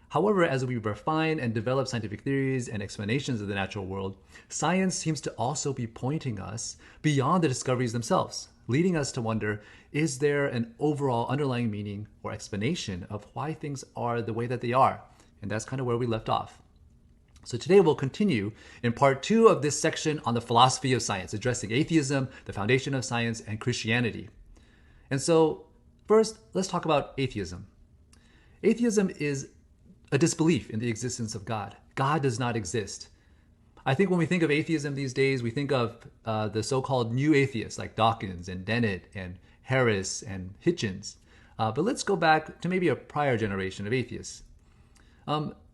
However, as we refine and develop scientific theories and explanations of the natural world, science seems to also be pointing us beyond the discoveries themselves, leading us to wonder, is there an overall underlying meaning or explanation of why things are the way that they are? And that's kind of where we left off. So today we'll continue in part 2 of this section on the philosophy of science, addressing atheism, the foundation of science, and Christianity. And so first, let's talk about atheism. Atheism is a disbelief in the existence of God. God does not exist. I think when we think of atheism these days, we think of the so-called new atheists like Dawkins and Dennett and Harris and Hitchens. But let's go back to maybe a prior generation of atheists.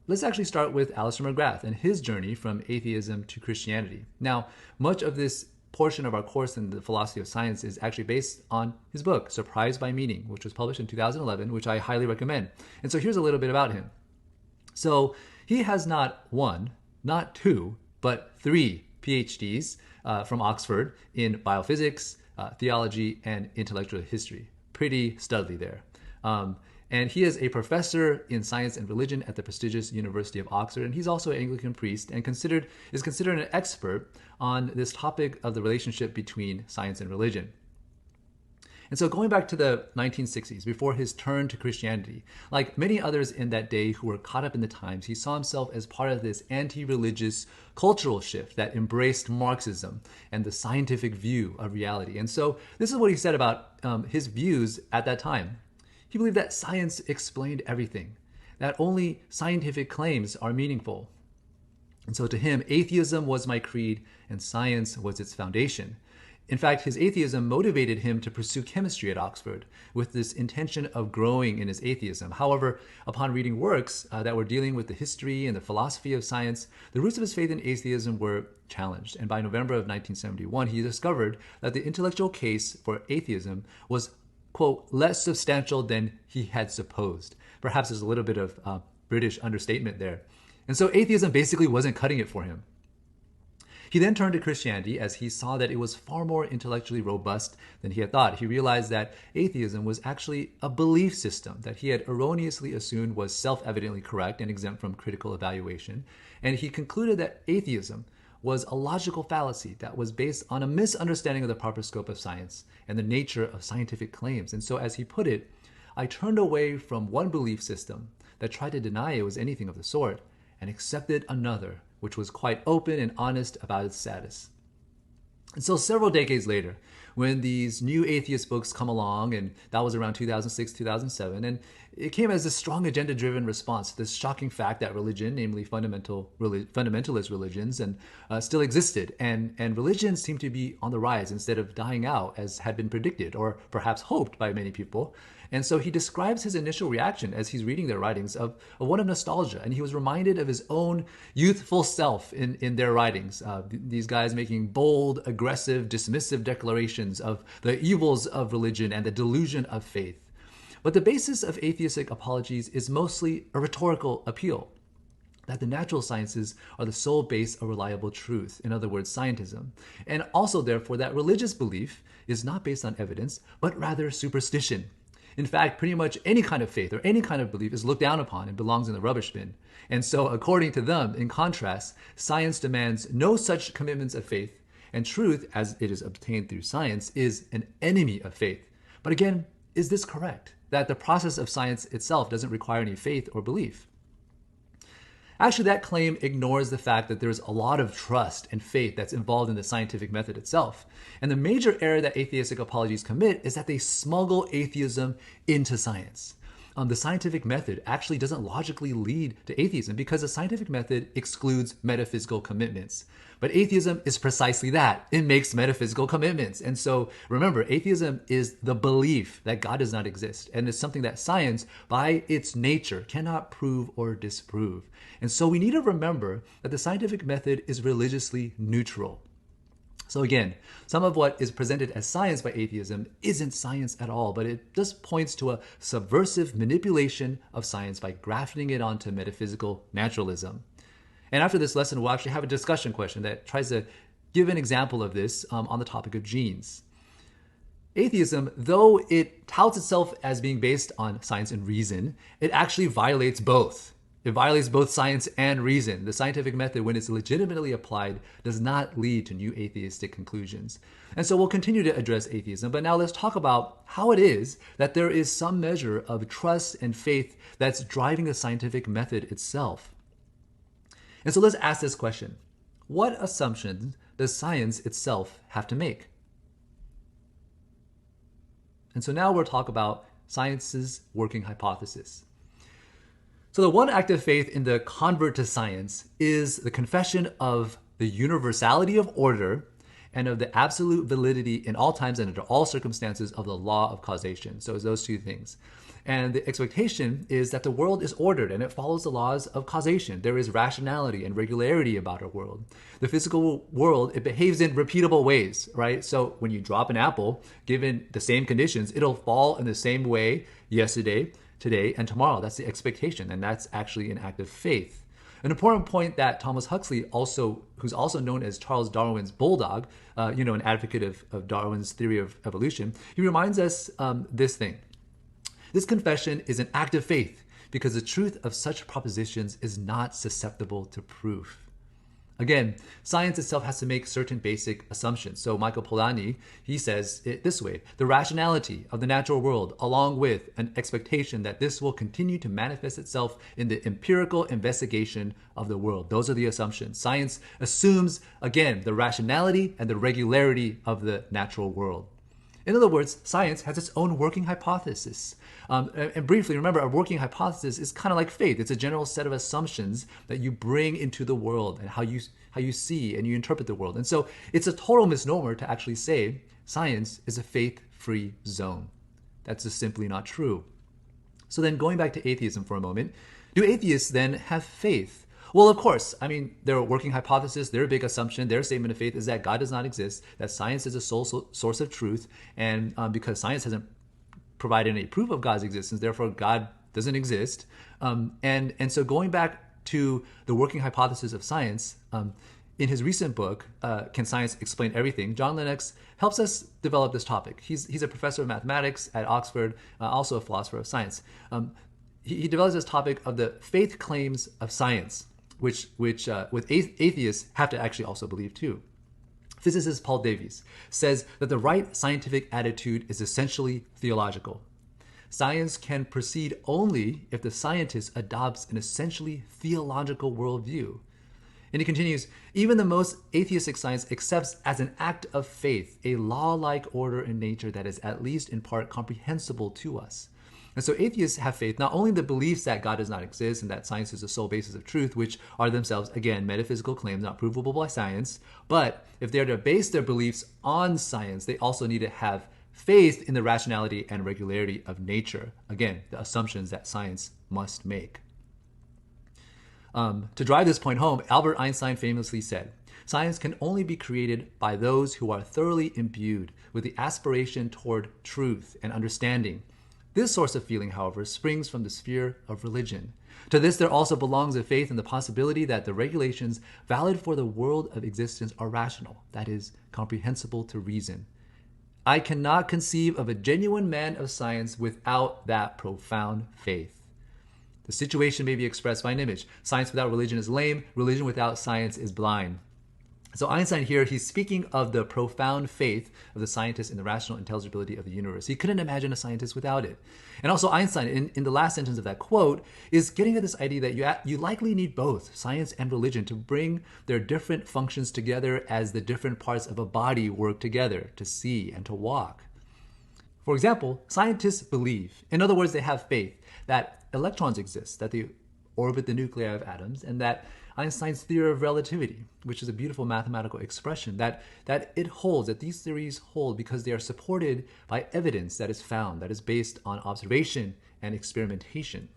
Let's actually start with Alistair McGrath and his journey from atheism to Christianity. Now, much of this portion of our course in the philosophy of science is actually based on his book, Surprised by Meaning, which was published in 2011, which I highly recommend. And so here's a little bit about him. So he has not one, not two, but 3 PhDs from Oxford in biophysics, theology, and intellectual history. Pretty studly there. And he is a professor in science and religion at the prestigious University of Oxford. And he's also an Anglican priest and is considered an expert on this topic of the relationship between science and religion. And so going back to the 1960s, before his turn to Christianity, like many others in that day who were caught up in the times, he saw himself as part of this anti-religious cultural shift that embraced Marxism and the scientific view of reality. And so this is what he said about his views at that time. He believed that science explained everything, that only scientific claims are meaningful. And so to him, atheism was my creed and science was its foundation. In fact, his atheism motivated him to pursue chemistry at Oxford with this intention of growing in his atheism. However, upon reading works that were dealing with the history and the philosophy of science, the roots of his faith in atheism were challenged. And by November of 1971, he discovered that the intellectual case for atheism was, quote, less substantial than he had supposed. Perhaps there's a little bit of British understatement there. And so atheism basically wasn't cutting it for him. He then turned to Christianity as he saw that it was far more intellectually robust than he had thought. He realized that atheism was actually a belief system that he had erroneously assumed was self-evidently correct and exempt from critical evaluation. And he concluded that atheism was a logical fallacy that was based on a misunderstanding of the proper scope of science and the nature of scientific claims. And so as he put it, I turned away from one belief system that tried to deny it was anything of the sort and accepted another which was quite open and honest about its status. And so several decades later, when these new atheist books come along, and that was around 2006, 2007, and it came as a strong agenda-driven response to this shocking fact that religion, namely fundamentalist religions, and still existed, and religion seemed to be on the rise instead of dying out as had been predicted, or perhaps hoped by many people. And so he describes his initial reaction as he's reading their writings of one of nostalgia. And he was reminded of his own youthful self in their writings. These guys making bold, aggressive, dismissive declarations of the evils of religion and the delusion of faith. But the basis of atheistic apologies is mostly a rhetorical appeal that the natural sciences are the sole base of reliable truth, in other words, scientism, and also therefore that religious belief is not based on evidence, but rather superstition. In fact, pretty much any kind of faith or any kind of belief is looked down upon and belongs in the rubbish bin. And so according to them, in contrast, science demands no such commitments of faith, and truth, as it is obtained through science, is an enemy of faith. But again, is this correct? That the process of science itself doesn't require any faith or belief? Actually, that claim ignores the fact that there's a lot of trust and faith that's involved in the scientific method itself. And the major error that atheistic apologies commit is that they smuggle atheism into science. The scientific method actually doesn't logically lead to atheism because the scientific method excludes metaphysical commitments. But atheism is precisely that. It makes metaphysical commitments. And so remember, atheism is the belief that God does not exist. And it's something that science, by its nature, cannot prove or disprove. And so we need to remember that the scientific method is religiously neutral. So again, some of what is presented as science by atheism isn't science at all, but it just points to a subversive manipulation of science by grafting it onto metaphysical naturalism. And after this lesson, we'll actually have a discussion question that tries to give an example of this on the topic of genes. Atheism, though it touts itself as being based on science and reason, it actually violates both. It violates both science and reason. The scientific method, when it's legitimately applied, does not lead to new atheistic conclusions. And so we'll continue to address atheism, but now let's talk about how it is that there is some measure of trust and faith that's driving the scientific method itself. And so let's ask this question. What assumptions does science itself have to make? And so now we'll talk about science's working hypothesis. So the one act of faith in the convert to science is the confession of the universality of order and of the absolute validity in all times and under all circumstances of the law of causation. So it's those two things. And the expectation is that the world is ordered and it follows the laws of causation. There is rationality and regularity about our world. The physical world, it behaves in repeatable ways, right? So when you drop an apple, given the same conditions, it'll fall in the same way yesterday, today, and tomorrow. That's the expectation, and that's actually an act of faith. An important point that Thomas Huxley, who's also known as Charles Darwin's bulldog, an advocate of Darwin's theory of evolution, he reminds us this thing. This confession is an act of faith because the truth of such propositions is not susceptible to proof. Again, science itself has to make certain basic assumptions. So Michael Polanyi, he says it this way: the rationality of the natural world, along with an expectation that this will continue to manifest itself in the empirical investigation of the world. Those are the assumptions. Science assumes, again, the rationality and the regularity of the natural world. In other words, science has its own working hypothesis. And briefly, remember, a working hypothesis is kind of like faith. It's a general set of assumptions that you bring into the world and how you see and you interpret the world. And so it's a total misnomer to actually say science is a faith-free zone. That's just simply not true. So then going back to atheism for a moment, do atheists then have faith? Well, of course. I mean, their working hypothesis, their big assumption, their statement of faith is that God does not exist, that science is a sole source of truth, and because science hasn't provided any proof of God's existence, therefore God doesn't exist. And so going back to the working hypothesis of science, in his recent book, Can Science Explain Everything?, John Lennox helps us develop this topic. He's a professor of mathematics at Oxford, also a philosopher of science. He develops this topic of the faith claims of science, which atheists have to actually also believe too. Physicist Paul Davies says that the right scientific attitude is essentially theological. Science can proceed only if the scientist adopts an essentially theological worldview. And he continues, even the most atheistic science accepts as an act of faith a law-like order in nature that is at least in part comprehensible to us. And so atheists have faith not only in the beliefs that God does not exist and that science is the sole basis of truth, which are themselves, again, metaphysical claims not provable by science, but if they're to base their beliefs on science, they also need to have faith in the rationality and regularity of nature. Again, the assumptions that science must make. To drive this point home, Albert Einstein famously said, "Science can only be created by those who are thoroughly imbued with the aspiration toward truth and understanding. This source of feeling, however, springs from the sphere of religion. To this there also belongs a faith in the possibility that the regulations valid for the world of existence are rational, that is, comprehensible to reason. I cannot conceive of a genuine man of science without that profound faith. The situation may be expressed by an image. Science without religion is lame. Religion without science is blind." So Einstein here, he's speaking of the profound faith of the scientist in the rational intelligibility of the universe. He couldn't imagine a scientist without it. And also Einstein, in the last sentence of that quote, is getting at this idea that you likely need both science and religion to bring their different functions together as the different parts of a body work together to see and to walk. For example, scientists believe, in other words, they have faith, that electrons exist, that they orbit the nuclei of atoms, and that Einstein's theory of relativity, which is a beautiful mathematical expression, that it holds, that these theories hold because they are supported by evidence that is found, that is based on observation and experimentation.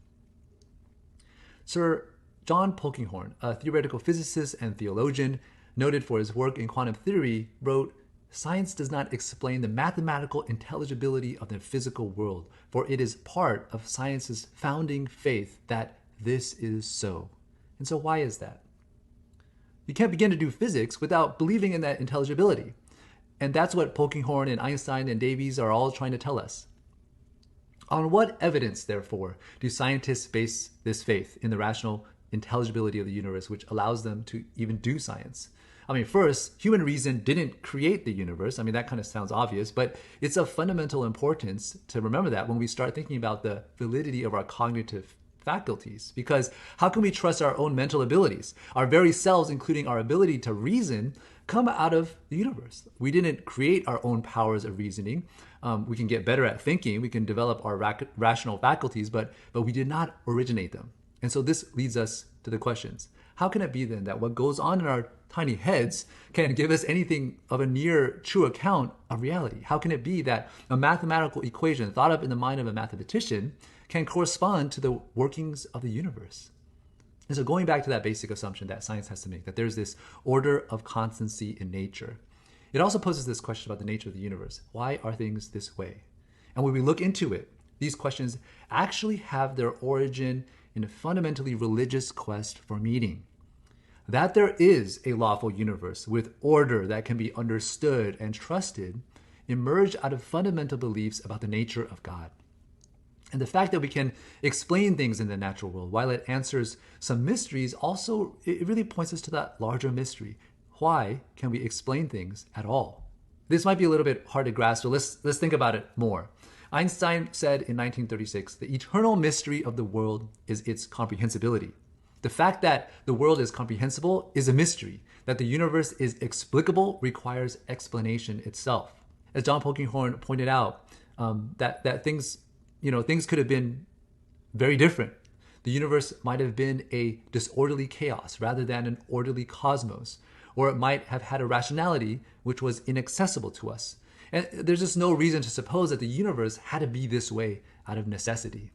Sir John Polkinghorne, a theoretical physicist and theologian, noted for his work in quantum theory, wrote, "Science does not explain the mathematical intelligibility of the physical world, for it is part of science's founding faith that this is so." And so why is that? You can't begin to do physics without believing in that intelligibility. And that's what Polkinghorne and Einstein and Davies are all trying to tell us. On what evidence, therefore, do scientists base this faith in the rational intelligibility of the universe, which allows them to even do science? I mean, first, human reason didn't create the universe. I mean, that kind of sounds obvious, but it's of fundamental importance to remember that when we start thinking about the validity of our cognitive faculties. Because how can we trust our own mental abilities? Our very selves, including our ability to reason, come out of the universe. We didn't create our own powers of reasoning. We can get better at thinking. We can develop our rational faculties, but we did not originate them. And so this leads us to the questions. How can it be then that what goes on in our tiny heads can give us anything of a near true account of reality? How can it be that a mathematical equation thought up in the mind of a mathematician can correspond to the workings of the universe? And so going back to that basic assumption that science has to make, that there's this order of constancy in nature, it also poses this question about the nature of the universe. Why are things this way? And when we look into it, these questions actually have their origin in a fundamentally religious quest for meaning. That there is a lawful universe with order that can be understood and trusted emerged out of fundamental beliefs about the nature of God. And the fact that we can explain things in the natural world, while it answers some mysteries, also it really points us to that larger mystery. Why can we explain things at all? This might be a little bit hard to grasp, so let's think about it more. Einstein said in 1936, "The eternal mystery of the world is its comprehensibility." The fact that the world is comprehensible is a mystery. That the universe is explicable requires explanation itself. As John Polkinghorne pointed out, that things could have been very different. The universe might have been a disorderly chaos rather than an orderly cosmos, or it might have had a rationality which was inaccessible to us. And there's just no reason to suppose that the universe had to be this way out of necessity.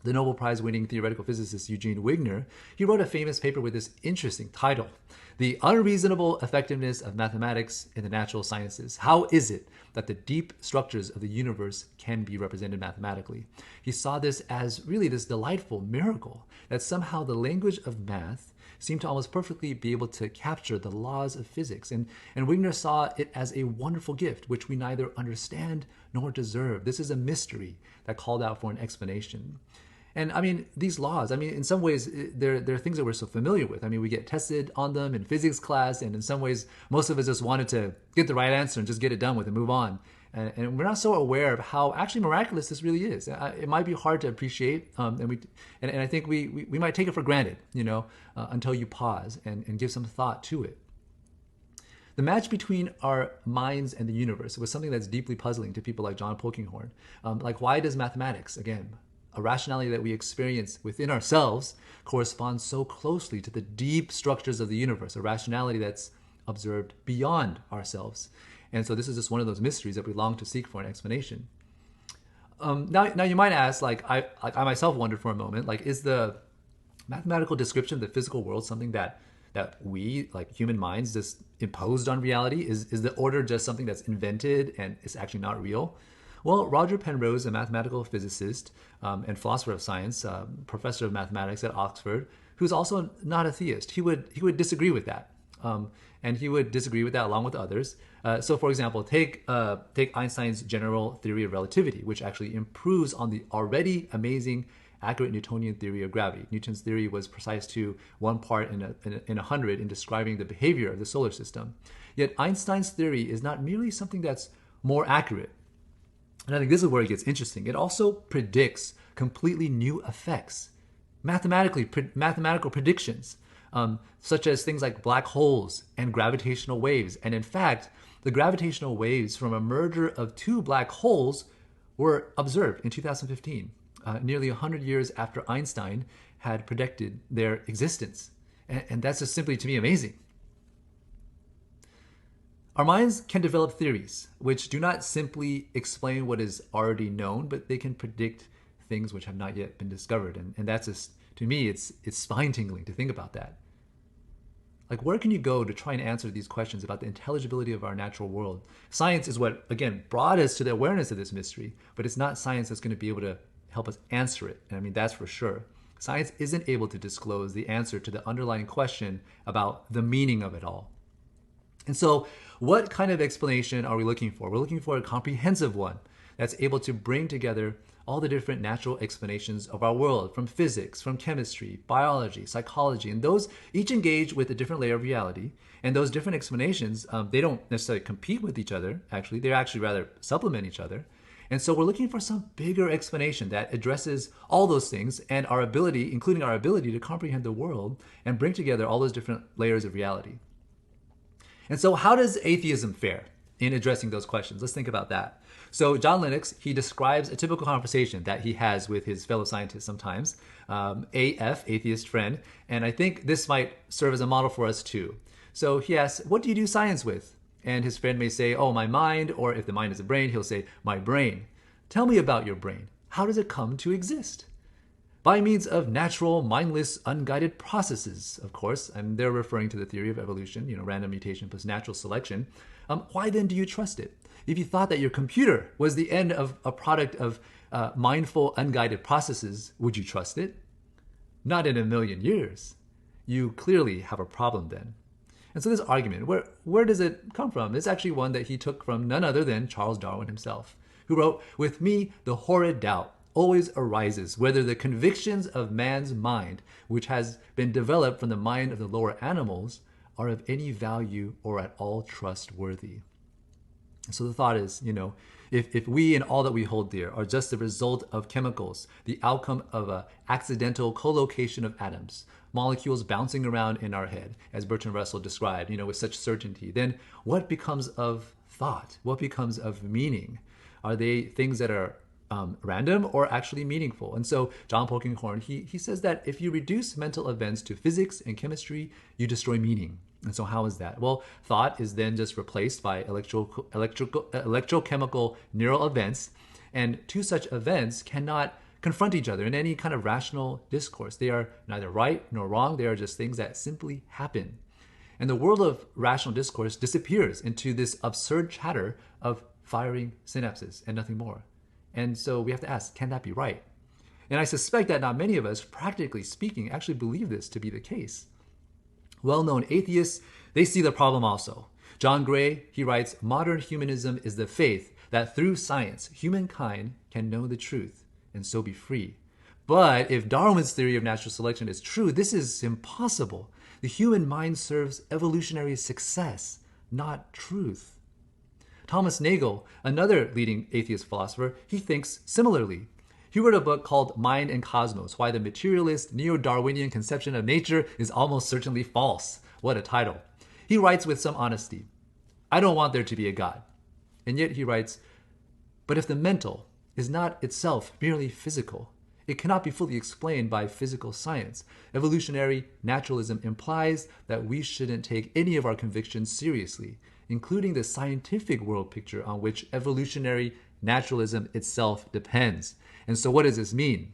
The Nobel Prize-winning theoretical physicist Eugene Wigner, he wrote a famous paper with this interesting title, "The Unreasonable Effectiveness of Mathematics in the Natural Sciences. How is it that the deep structures of the universe can be represented mathematically?" He saw this as really this delightful miracle, that somehow the language of math seemed to almost perfectly be able to capture the laws of physics. And Wigner saw it as a wonderful gift, which we neither understand nor deserve. This is a mystery that called out for an explanation. And I mean, these laws, in some ways, they're things that we're so familiar with. We get tested on them in physics class, and in some ways, most of us just wanted to get the right answer and just get it done with and move on. And we're not so aware of how actually miraculous this really is. It might be hard to appreciate, and I think we might take it for granted, until you pause and give some thought to it. The match between our minds and the universe was something that's deeply puzzling to people like John Polkinghorne. Why does mathematics, again, a rationality that we experience within ourselves, corresponds so closely to the deep structures of the universe, a rationality that's observed beyond ourselves? And so this is just one of those mysteries that we long to seek for an explanation. Now you might ask, I myself wondered for a moment, is the mathematical description of the physical world something that we, like human minds, just imposed on reality? Is the order just something that's invented and it's actually not real? Well, Roger Penrose, a mathematical physicist and philosopher of science, professor of mathematics at Oxford, who's also not a theist, he would disagree with that. And he would disagree with that along with others. So for example, take Einstein's general theory of relativity, which actually improves on the already amazing accurate Newtonian theory of gravity. Newton's theory was precise to 1 part in 100 in describing the behavior of the solar system. Yet Einstein's theory is not merely something that's more accurate. And I think this is where it gets interesting. It also predicts completely new effects, mathematical predictions, such as things like black holes and gravitational waves. And in fact, the gravitational waves from a merger of 2 black holes were observed in 2015, nearly 100 years after Einstein had predicted their existence. And that's just simply, to me, amazing. Our minds can develop theories which do not simply explain what is already known, but they can predict things which have not yet been discovered. And that's just, to me, it's spine-tingling to think about that. Like, where can you go to try and answer these questions about the intelligibility of our natural world? Science is what, again, brought us to the awareness of this mystery, but it's not science that's going to be able to help us answer it. And I mean, that's for sure. Science isn't able to disclose the answer to the underlying question about the meaning of it all. And so, what kind of explanation are we looking for? We're looking for a comprehensive one that's able to bring together all the different natural explanations of our world, from physics, from chemistry, biology, psychology, and those each engage with a different layer of reality. And those different explanations, they don't necessarily compete with each other, actually. They actually rather supplement each other. And so we're looking for some bigger explanation that addresses all those things and our ability, including our ability to comprehend the world and bring together all those different layers of reality. And so how does atheism fare in addressing those questions? Let's think about that. So John Lennox, he describes a typical conversation that he has with his fellow scientists sometimes, AF, atheist friend, and I think this might serve as a model for us too. So he asks, what do you do science with? And his friend may say, oh, my mind, or if the mind is a brain, he'll say, my brain. Tell me about your brain. How does it come to exist? By means of natural, mindless, unguided processes, of course, and they're referring to the theory of evolution, random mutation plus natural selection. Why then do you trust it? If you thought that your computer was the end of a product of mindful, unguided processes, would you trust it? Not in a million years. You clearly have a problem then. And so this argument, where does it come from? It's actually one that he took from none other than Charles Darwin himself, who wrote, with me, the horrid doubt always arises whether the convictions of man's mind, which has been developed from the mind of the lower animals, are of any value or at all trustworthy. So the thought is, if we and all that we hold dear are just the result of chemicals, the outcome of an accidental collocation of atoms, molecules bouncing around in our head, as Bertrand Russell described, with such certainty, then what becomes of thought? What becomes of meaning? Are they things that are random or actually meaningful? And so John Polkinghorne, he says that if you reduce mental events to physics and chemistry, you destroy meaning. And so how is that? Well, thought is then just replaced by electrochemical neural events, and two such events cannot confront each other in any kind of rational discourse. They are neither right nor wrong. They are just things that simply happen. And the world of rational discourse disappears into this absurd chatter of firing synapses and nothing more. And so we have to ask, can that be right? And I suspect that not many of us, practically speaking, actually believe this to be the case. Well-known atheists, they see the problem also. John Gray, he writes, modern humanism is the faith that through science, humankind can know the truth and so be free. But if Darwin's theory of natural selection is true, this is impossible. The human mind serves evolutionary success, not truth. Thomas Nagel, another leading atheist philosopher, he thinks similarly. He wrote a book called Mind and Cosmos, Why the Materialist Neo-Darwinian Conception of Nature is Almost Certainly False. What a title. He writes with some honesty, I don't want there to be a God. And yet he writes, but if the mental is not itself merely physical, it cannot be fully explained by physical science. Evolutionary naturalism implies that we shouldn't take any of our convictions seriously, including the scientific world picture on which evolutionary naturalism itself depends. And so what does this mean?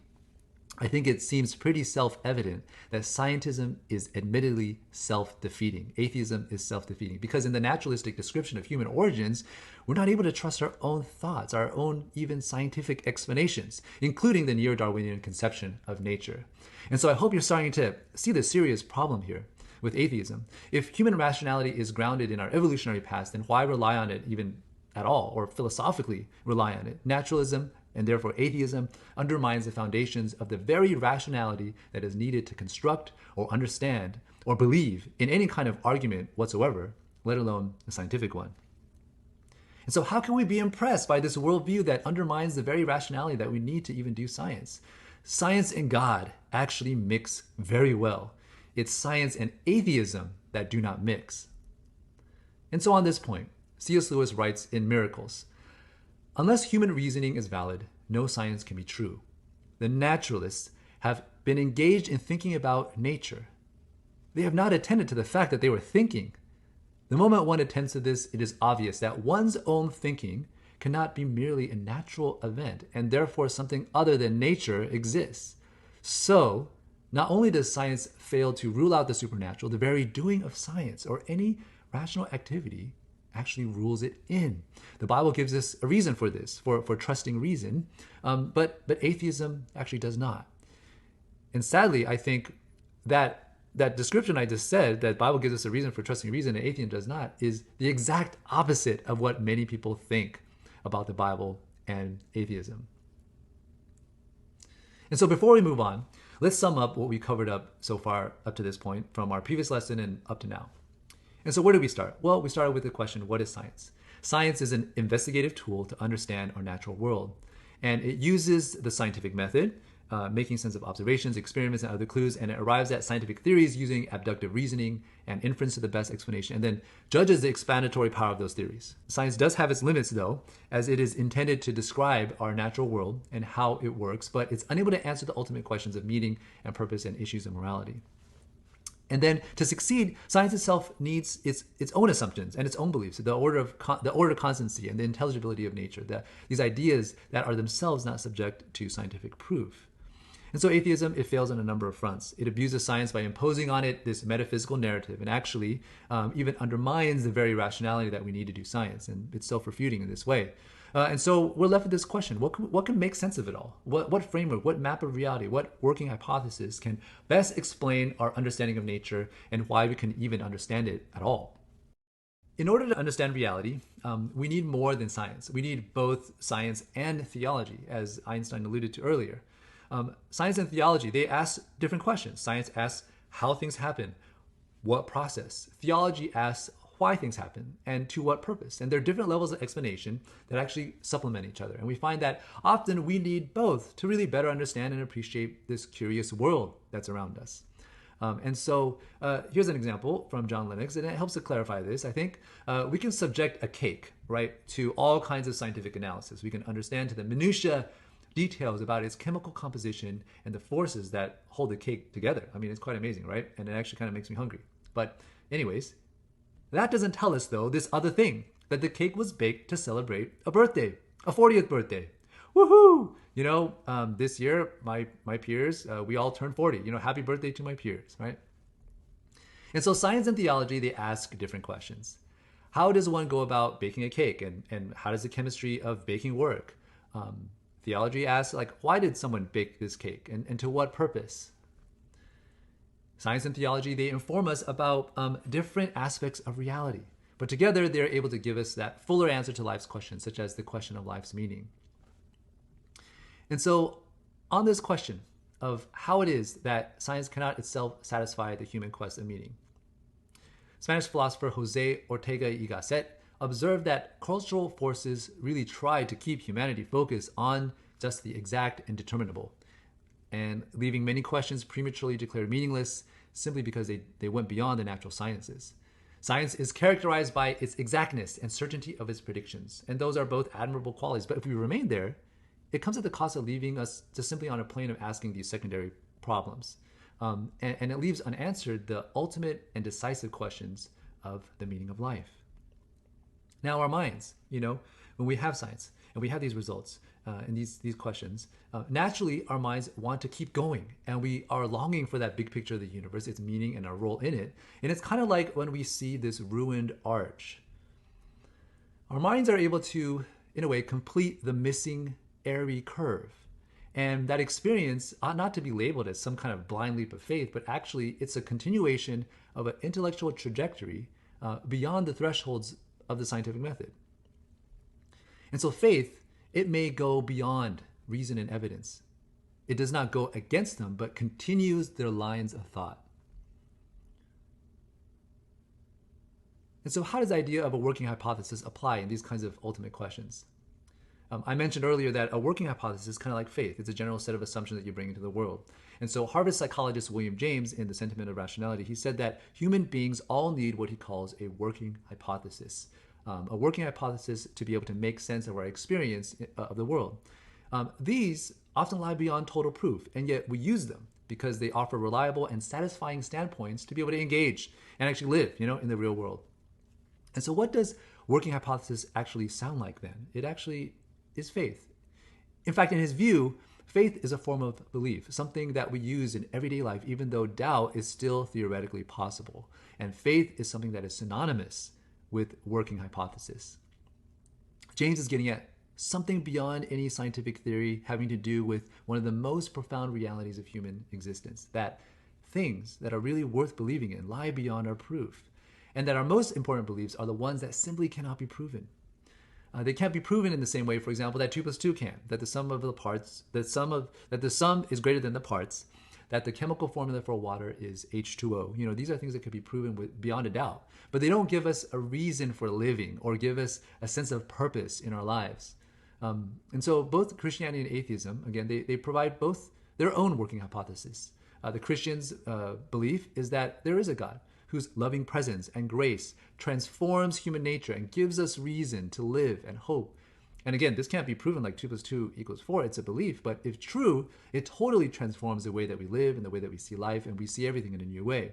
I think it seems pretty self-evident that scientism is admittedly self-defeating. Atheism is self-defeating because in the naturalistic description of human origins, we're not able to trust our own thoughts, our own even scientific explanations, including the neo-Darwinian conception of nature. And so I hope you're starting to see the serious problem here with atheism. If human rationality is grounded in our evolutionary past, then why rely on it even at all, or philosophically rely on it? Naturalism, and therefore atheism, undermines the foundations of the very rationality that is needed to construct or understand or believe in any kind of argument whatsoever, let alone a scientific one. And so how can we be impressed by this worldview that undermines the very rationality that we need to even do science? Science and God actually mix very well. It's science and atheism that do not mix. And so on this point, C.S. Lewis writes in Miracles, unless human reasoning is valid, no science can be true. The naturalists have been engaged in thinking about nature. They have not attended to the fact that they were thinking. The moment one attends to this, it is obvious that one's own thinking cannot be merely a natural event, and therefore something other than nature exists. So, Not only does science fail to rule out the supernatural, the very doing of science or any rational activity actually rules it in. The Bible gives us a reason for this, for trusting reason, but atheism actually does not. And sadly, I think that description I just said, that Bible gives us a reason for trusting reason and atheism does not, is the exact opposite of what many people think about the Bible and atheism. And so before we move on, let's sum up what we covered up so far up to this point from our previous lesson and up to now. And so where did we start? Well, we started with the question, what is science? Science is an investigative tool to understand our natural world. And it uses the scientific method, making sense of observations, experiments, and other clues, and it arrives at scientific theories using abductive reasoning and inference to the best explanation, and then judges the explanatory power of those theories. Science does have its limits, though, as it is intended to describe our natural world and how it works, but it's unable to answer the ultimate questions of meaning and purpose and issues of morality. And then to succeed, science itself needs its own assumptions and its own beliefs, the order of constancy and the intelligibility of nature, these ideas that are themselves not subject to scientific proof. And so atheism, it fails on a number of fronts. It abuses science by imposing on it this metaphysical narrative and actually even undermines the very rationality that we need to do science. And it's self-refuting in this way. And so we're left with this question: what can make sense of it all? What framework, what map of reality, what working hypothesis can best explain our understanding of nature and why we can even understand it at all? In order to understand reality, we need more than science. We need both science and theology, as Einstein alluded to earlier. Science and theology, they ask different questions. Science asks how things happen, what process. Theology asks why things happen and to what purpose. And there are different levels of explanation that actually supplement each other. And we find that often we need both to really better understand and appreciate this curious world that's around us. And so here's an example from John Lennox, and it helps to clarify this. I think we can subject a cake, right, to all kinds of scientific analysis. We can understand to the minutiae details about its chemical composition and the forces that hold the cake together. I mean, it's quite amazing, right? And it actually kind of makes me hungry. But anyways, that doesn't tell us, though, this other thing, that the cake was baked to celebrate a birthday, a 40th birthday. Woohoo! You know, this year, my peers, we all turned 40. You know, happy birthday to my peers, right? And so science and theology, they ask different questions. How does one go about baking a cake? And how does the chemistry of baking work? Theology asks, like, why did someone bake this cake? And to what purpose? Science and theology, they inform us about different aspects of reality. But together, they're able to give us that fuller answer to life's questions, such as the question of life's meaning. And so on this question of how it is that science cannot itself satisfy the human quest of meaning, Spanish philosopher Jose Ortega y Gasset observed that cultural forces really try to keep humanity focused on just the exact and determinable, and leaving many questions prematurely declared meaningless simply because they went beyond the natural sciences. Science is characterized by its exactness and certainty of its predictions, and those are both admirable qualities. But if we remain there, it comes at the cost of leaving us just simply on a plane of asking these secondary problems. And it leaves unanswered the ultimate and decisive questions of the meaning of life. Now, our minds, you know, when we have science and we have these results and these questions, naturally our minds want to keep going, and we are longing for that big picture of the universe, its meaning and our role in it. And it's kind of like when we see this ruined arch. Our minds are able to, in a way, complete the missing airy curve. And that experience ought not to be labeled as some kind of blind leap of faith, but actually it's a continuation of an intellectual trajectory beyond the thresholds of the scientific method. And so faith, it may go beyond reason and evidence. It does not go against them, but continues their lines of thought. And so how does the idea of a working hypothesis apply in these kinds of ultimate questions? I mentioned earlier that a working hypothesis is kind of like faith. It's a general set of assumptions that you bring into the world. And so Harvard psychologist William James, in The Sentiment of Rationality, he said that human beings all need what he calls a working hypothesis. A working hypothesis to be able to make sense of our experience of the world. These often lie beyond total proof, and yet we use them because they offer reliable and satisfying standpoints to be able to engage and actually live, you know, in the real world. And so what does working hypothesis actually sound like then? It actually is faith. In fact, in his view, Faith is a form of belief, something that we use in everyday life, even though doubt is still theoretically possible. And faith is something that is synonymous with working hypothesis. James is getting at something beyond any scientific theory having to do with one of the most profound realities of human existence, that things that are really worth believing in lie beyond our proof, and that our most important beliefs are the ones that simply cannot be proven. They can't be proven in the same way, for example, that 2 plus 2 can, that the sum of the parts, that the sum is greater than the parts, that the chemical formula for water is H2O. These are things that could be proven beyond a doubt, but they don't give us a reason for living or give us a sense of purpose in our lives. And so both Christianity and atheism, again, they provide both their own working hypothesis. The Christian's belief is that there is a God whose loving presence and grace transforms human nature and gives us reason to live and hope. And again, this can't be proven like 2 plus 2 equals 4. It's a belief, but if true, it totally transforms the way that we live and the way that we see life, and we see everything in a new way.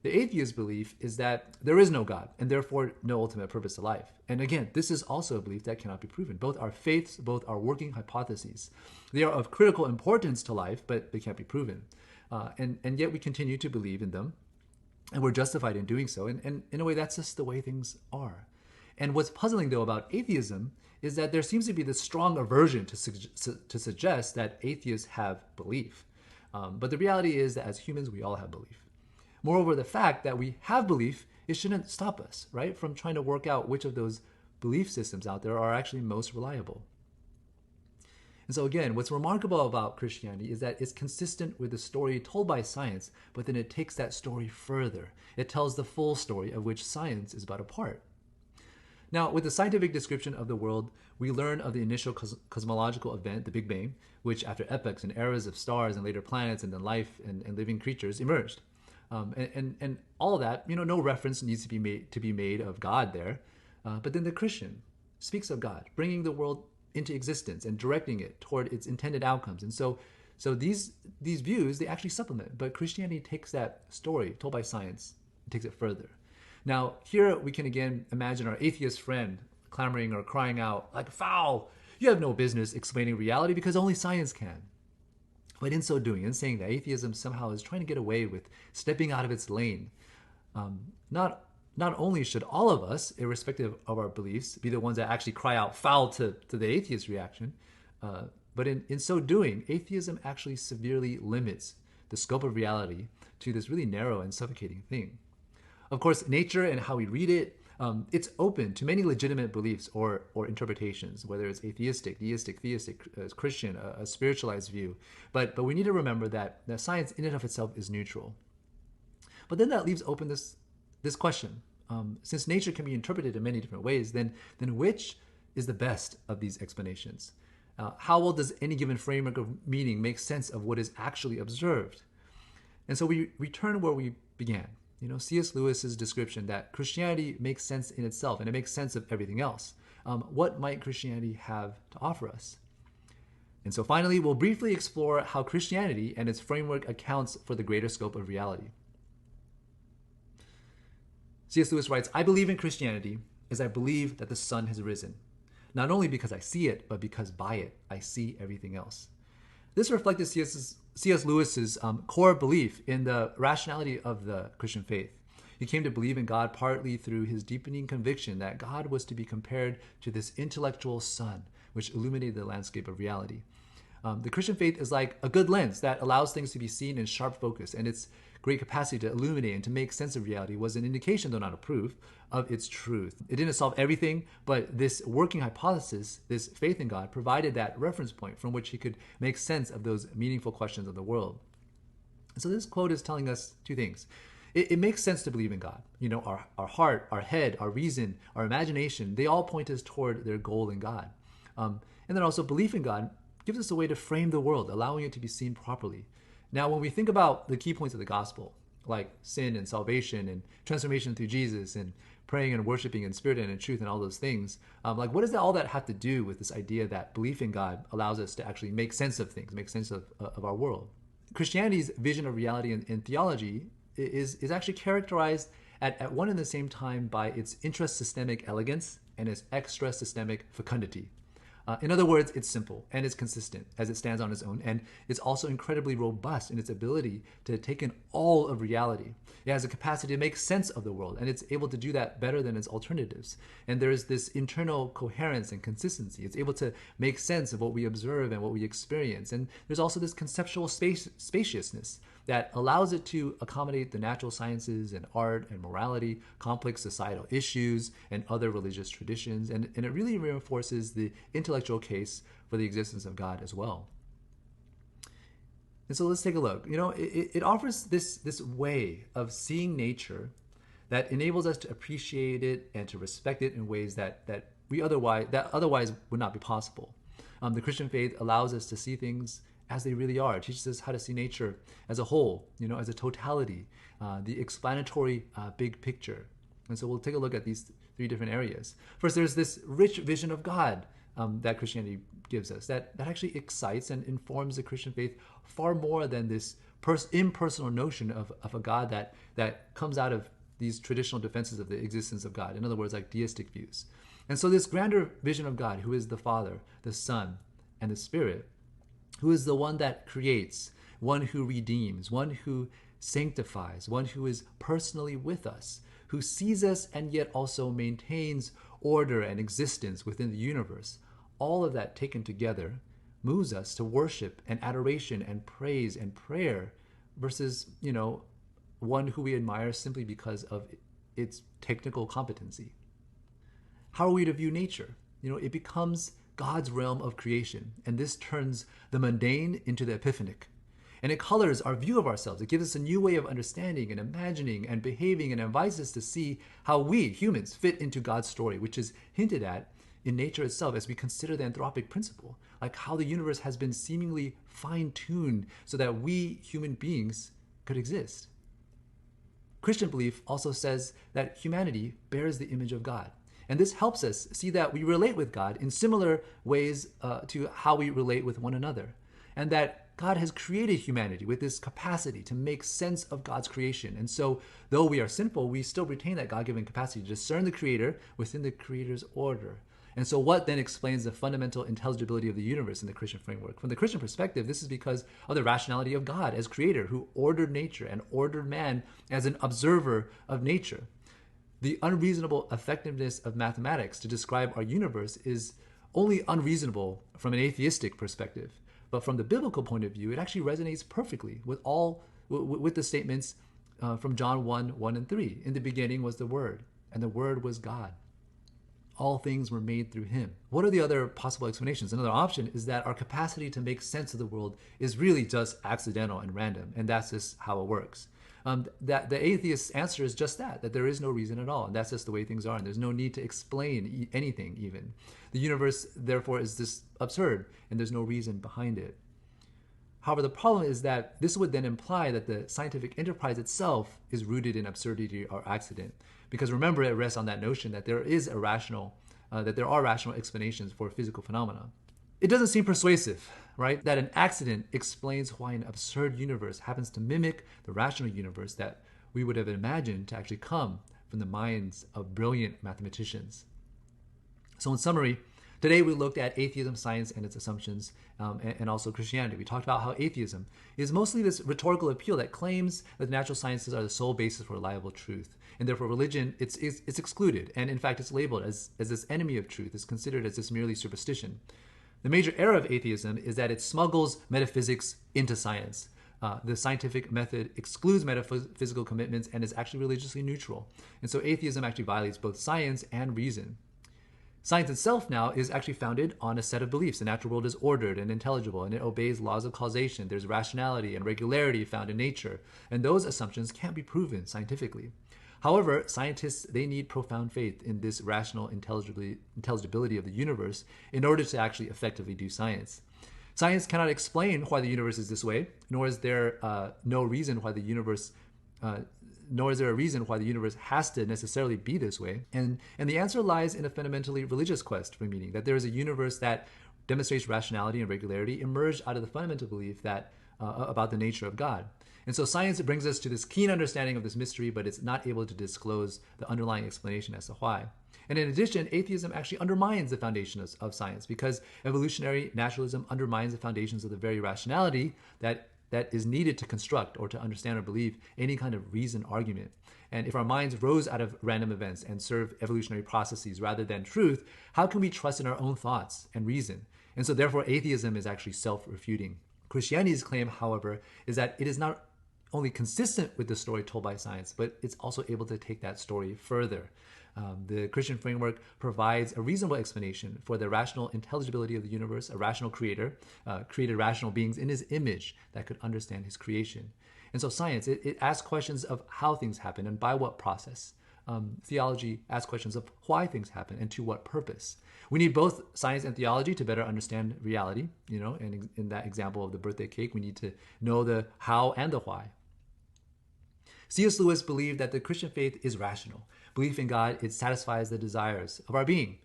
The atheist belief is that there is no God, and therefore no ultimate purpose to life. And again, this is also a belief that cannot be proven. Both are faiths, both are working hypotheses. They are of critical importance to life, but they can't be proven. And yet we continue to believe in them, and we're justified in doing so. And in a way, that's just the way things are. And what's puzzling, though, about atheism is that there seems to be this strong aversion to suggest that atheists have belief. But the reality is that as humans, we all have belief. Moreover, the fact that we have belief, it shouldn't stop us, right, from trying to work out which of those belief systems out there are actually most reliable. And so again, what's remarkable about Christianity is that it's consistent with the story told by science, but then it takes that story further. It tells the full story of which science is but a part. Now, with the scientific description of the world, we learn of the initial cosmological event, the Big Bang, which after epochs and eras of stars and later planets and then life and living creatures emerged. And all of that, no reference needs to be made of God there. But then the Christian speaks of God, bringing the world into existence and directing it toward its intended outcomes. And so these views, they actually supplement. But Christianity takes that story told by science and takes it further. Now, here we can again imagine our atheist friend clamoring or crying out, like, foul! You have no business explaining reality because only science can. But in so doing, in saying that, atheism somehow is trying to get away with stepping out of its lane. Not only should all of us, irrespective of our beliefs, be the ones that actually cry out foul to the atheist reaction, but in so doing, atheism actually severely limits the scope of reality to this really narrow and suffocating thing. Of course, nature and how we read it, it's open to many legitimate beliefs or interpretations, whether it's atheistic, deistic, theistic, Christian, a spiritualized view. But we need to remember that science in and of itself is neutral. But then that leaves open this question. Since nature can be interpreted in many different ways, then which is the best of these explanations? How well does any given framework of meaning make sense of what is actually observed? And so we return where we began. C.S. Lewis's description that Christianity makes sense in itself and it makes sense of everything else. What might Christianity have to offer us? And so finally, we'll briefly explore how Christianity and its framework accounts for the greater scope of reality. C.S. Lewis writes, I believe in Christianity as I believe that the sun has risen, not only because I see it, but because by it I see everything else. This reflected C.S. Lewis's core belief in the rationality of the Christian faith. He came to believe in God partly through his deepening conviction that God was to be compared to this intellectual sun, which illuminated the landscape of reality. The Christian faith is like a good lens that allows things to be seen in sharp focus, and its great capacity to illuminate and to make sense of reality was an indication, though not a proof, of its truth. It didn't solve everything, but this working hypothesis, this faith in God, provided that reference point from which he could make sense of those meaningful questions of the world. So this quote is telling us two things. It makes sense to believe in God. Our heart, our head, our reason, our imagination, they all point us toward their goal in God. And then also belief in God gives us a way to frame the world, allowing it to be seen properly. Now, when we think about the key points of the gospel, like sin and salvation and transformation through Jesus and praying and worshiping in spirit and in truth and all those things, what does all that have to do with this idea that belief in God allows us to actually make sense of things, make sense of our world? Christianity's vision of reality and theology is actually characterized at one and the same time by its intra-systemic elegance and its extra-systemic fecundity. In other words, it's simple and it's consistent as it stands on its own, and it's also incredibly robust in its ability to take in all of reality. It has a capacity to make sense of the world, and it's able to do that better than its alternatives. And there's this internal coherence and consistency. It's able to make sense of what we observe and what we experience. And there's also this conceptual spaciousness that allows it to accommodate the natural sciences and art and morality, complex societal issues, and other religious traditions. And it really reinforces the intellectual case for the existence of God as well. And so let's take a look. It offers this way of seeing nature that enables us to appreciate it and to respect it in ways that otherwise would not be possible. The Christian faith allows us to see things as they really are. It teaches us how to see nature as a whole, as a totality, the explanatory big picture. And so we'll take a look at these three different areas. First, there's this rich vision of God that Christianity gives us that actually excites and informs the Christian faith far more than this impersonal notion of a God that comes out of these traditional defenses of the existence of God. In other words, like deistic views. And so this grander vision of God, who is the Father, the Son, and the Spirit, who is the one that creates, one who redeems, one who sanctifies, one who is personally with us, who sees us and yet also maintains order and existence within the universe. All of that taken together moves us to worship and adoration and praise and prayer versus, one who we admire simply because of its technical competency. How are we to view nature? It becomes God's realm of creation, and this turns the mundane into the epiphanic. And it colors our view of ourselves. It gives us a new way of understanding and imagining and behaving, and invites us to see how we, humans, fit into God's story, which is hinted at in nature itself as we consider the anthropic principle, like how the universe has been seemingly fine-tuned so that we, human beings, could exist. Christian belief also says that humanity bears the image of God. And this helps us see that we relate with God in similar ways to how we relate with one another. And that God has created humanity with this capacity to make sense of God's creation. And so, though we are sinful, we still retain that God-given capacity to discern the Creator within the Creator's order. And so what then explains the fundamental intelligibility of the universe in the Christian framework? From the Christian perspective, this is because of the rationality of God as Creator, who ordered nature and ordered man as an observer of nature. The unreasonable effectiveness of mathematics to describe our universe is only unreasonable from an atheistic perspective. But from the biblical point of view, it actually resonates perfectly with the statements from John 1 and 3. In the beginning was the Word, and the Word was God. All things were made through him. What are the other possible explanations? Another option is that our capacity to make sense of the world is really just accidental and random, and that's just how it works. That the atheist's answer is just that there is no reason at all, and that's just the way things are, and there's no need to explain anything even. The universe, therefore, is just absurd, and there's no reason behind it. However, the problem is that this would then imply that the scientific enterprise itself is rooted in absurdity or accident. Because remember, it rests on that notion that there are rational explanations for physical phenomena. It doesn't seem persuasive, right? That an accident explains why an absurd universe happens to mimic the rational universe that we would have imagined to actually come from the minds of brilliant mathematicians. So in summary, today we looked at atheism, science, and its assumptions, and also Christianity. We talked about how atheism is mostly this rhetorical appeal that claims that the natural sciences are the sole basis for reliable truth, and therefore religion, it's excluded, and in fact it's labeled as this enemy of truth. It's considered as this merely superstition. The major error of atheism is that it smuggles metaphysics into science. The scientific method excludes metaphysical commitments and is actually religiously neutral. And so atheism actually violates both science and reason. Science itself now is actually founded on a set of beliefs. The natural world is ordered and intelligible, and it obeys laws of causation. There's rationality and regularity found in nature, and those assumptions can't be proven scientifically. However, scientists, they need profound faith in this rational intelligibility of the universe in order to actually effectively do science. Science cannot explain why the universe is this way, nor is there a reason why the universe has to necessarily be this way. And the answer lies in a fundamentally religious quest for meaning, that there is a universe that demonstrates rationality and regularity emerged out of the fundamental belief that about the nature of God. And so science brings us to this keen understanding of this mystery, but it's not able to disclose the underlying explanation as to why. And in addition, atheism actually undermines the foundations of science, because evolutionary naturalism undermines the foundations of the very rationality that is needed to construct or to understand or believe any kind of reason argument. And if our minds rose out of random events and serve evolutionary processes rather than truth, how can we trust in our own thoughts and reason? And so therefore, atheism is actually self-refuting. Christianity's claim, however, is that it is not only consistent with the story told by science, but it's also able to take that story further. The Christian framework provides a reasonable explanation for the rational intelligibility of the universe. A rational creator created rational beings in his image that could understand his creation. And so science, it asks questions of how things happen and by what process. Theology asks questions of why things happen and to what purpose. We need both science and theology to better understand reality. And in that example of the birthday cake, we need to know the how and the why. C.S. Lewis believed that the Christian faith is rational. Belief in God, it satisfies the desires of our being.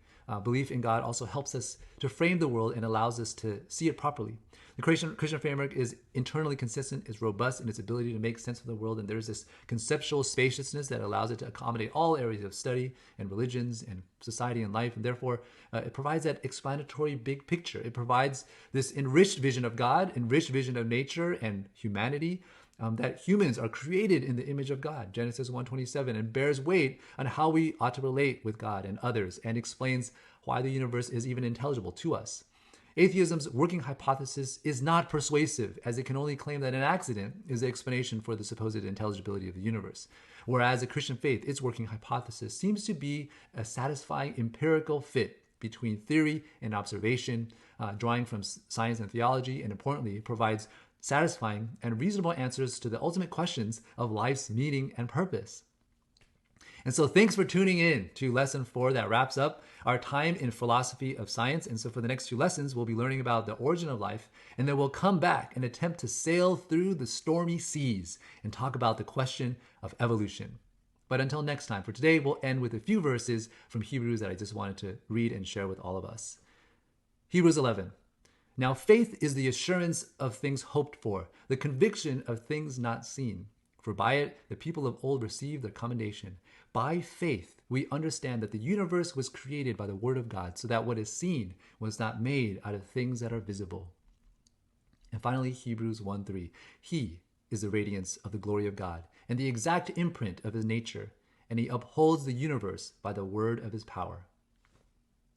Belief in God also helps us to frame the world and allows us to see it properly. The Christian framework is internally consistent, is robust in its ability to make sense of the world, and there's this conceptual spaciousness that allows it to accommodate all areas of study and religions and society and life, and therefore it provides that explanatory big picture. It provides this enriched vision of God, enriched vision of nature and humanity, that humans are created in the image of God, Genesis 1:27, and bears weight on how we ought to relate with God and others, and explains why the universe is even intelligible to us. Atheism's working hypothesis is not persuasive, as it can only claim that an accident is the explanation for the supposed intelligibility of the universe. Whereas the Christian faith, its working hypothesis, seems to be a satisfying empirical fit between theory and observation, drawing from science and theology, and importantly, provides satisfying and reasonable answers to the ultimate questions of life's meaning and purpose. And so thanks for tuning in to lesson 4 that wraps up our time in philosophy of science. And so for the next 2 lessons, we'll be learning about the origin of life, and then we'll come back and attempt to sail through the stormy seas and talk about the question of evolution. But until next time, for today, we'll end with a few verses from Hebrews that I just wanted to read and share with all of us. Hebrews 11. Now faith is the assurance of things hoped for, the conviction of things not seen. For by it the people of old received their commendation. By faith we understand that the universe was created by the word of God, so that what is seen was not made out of things that are visible. And finally, Hebrews 1:3. He is the radiance of the glory of God, and the exact imprint of his nature, and he upholds the universe by the word of his power.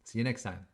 See you next time.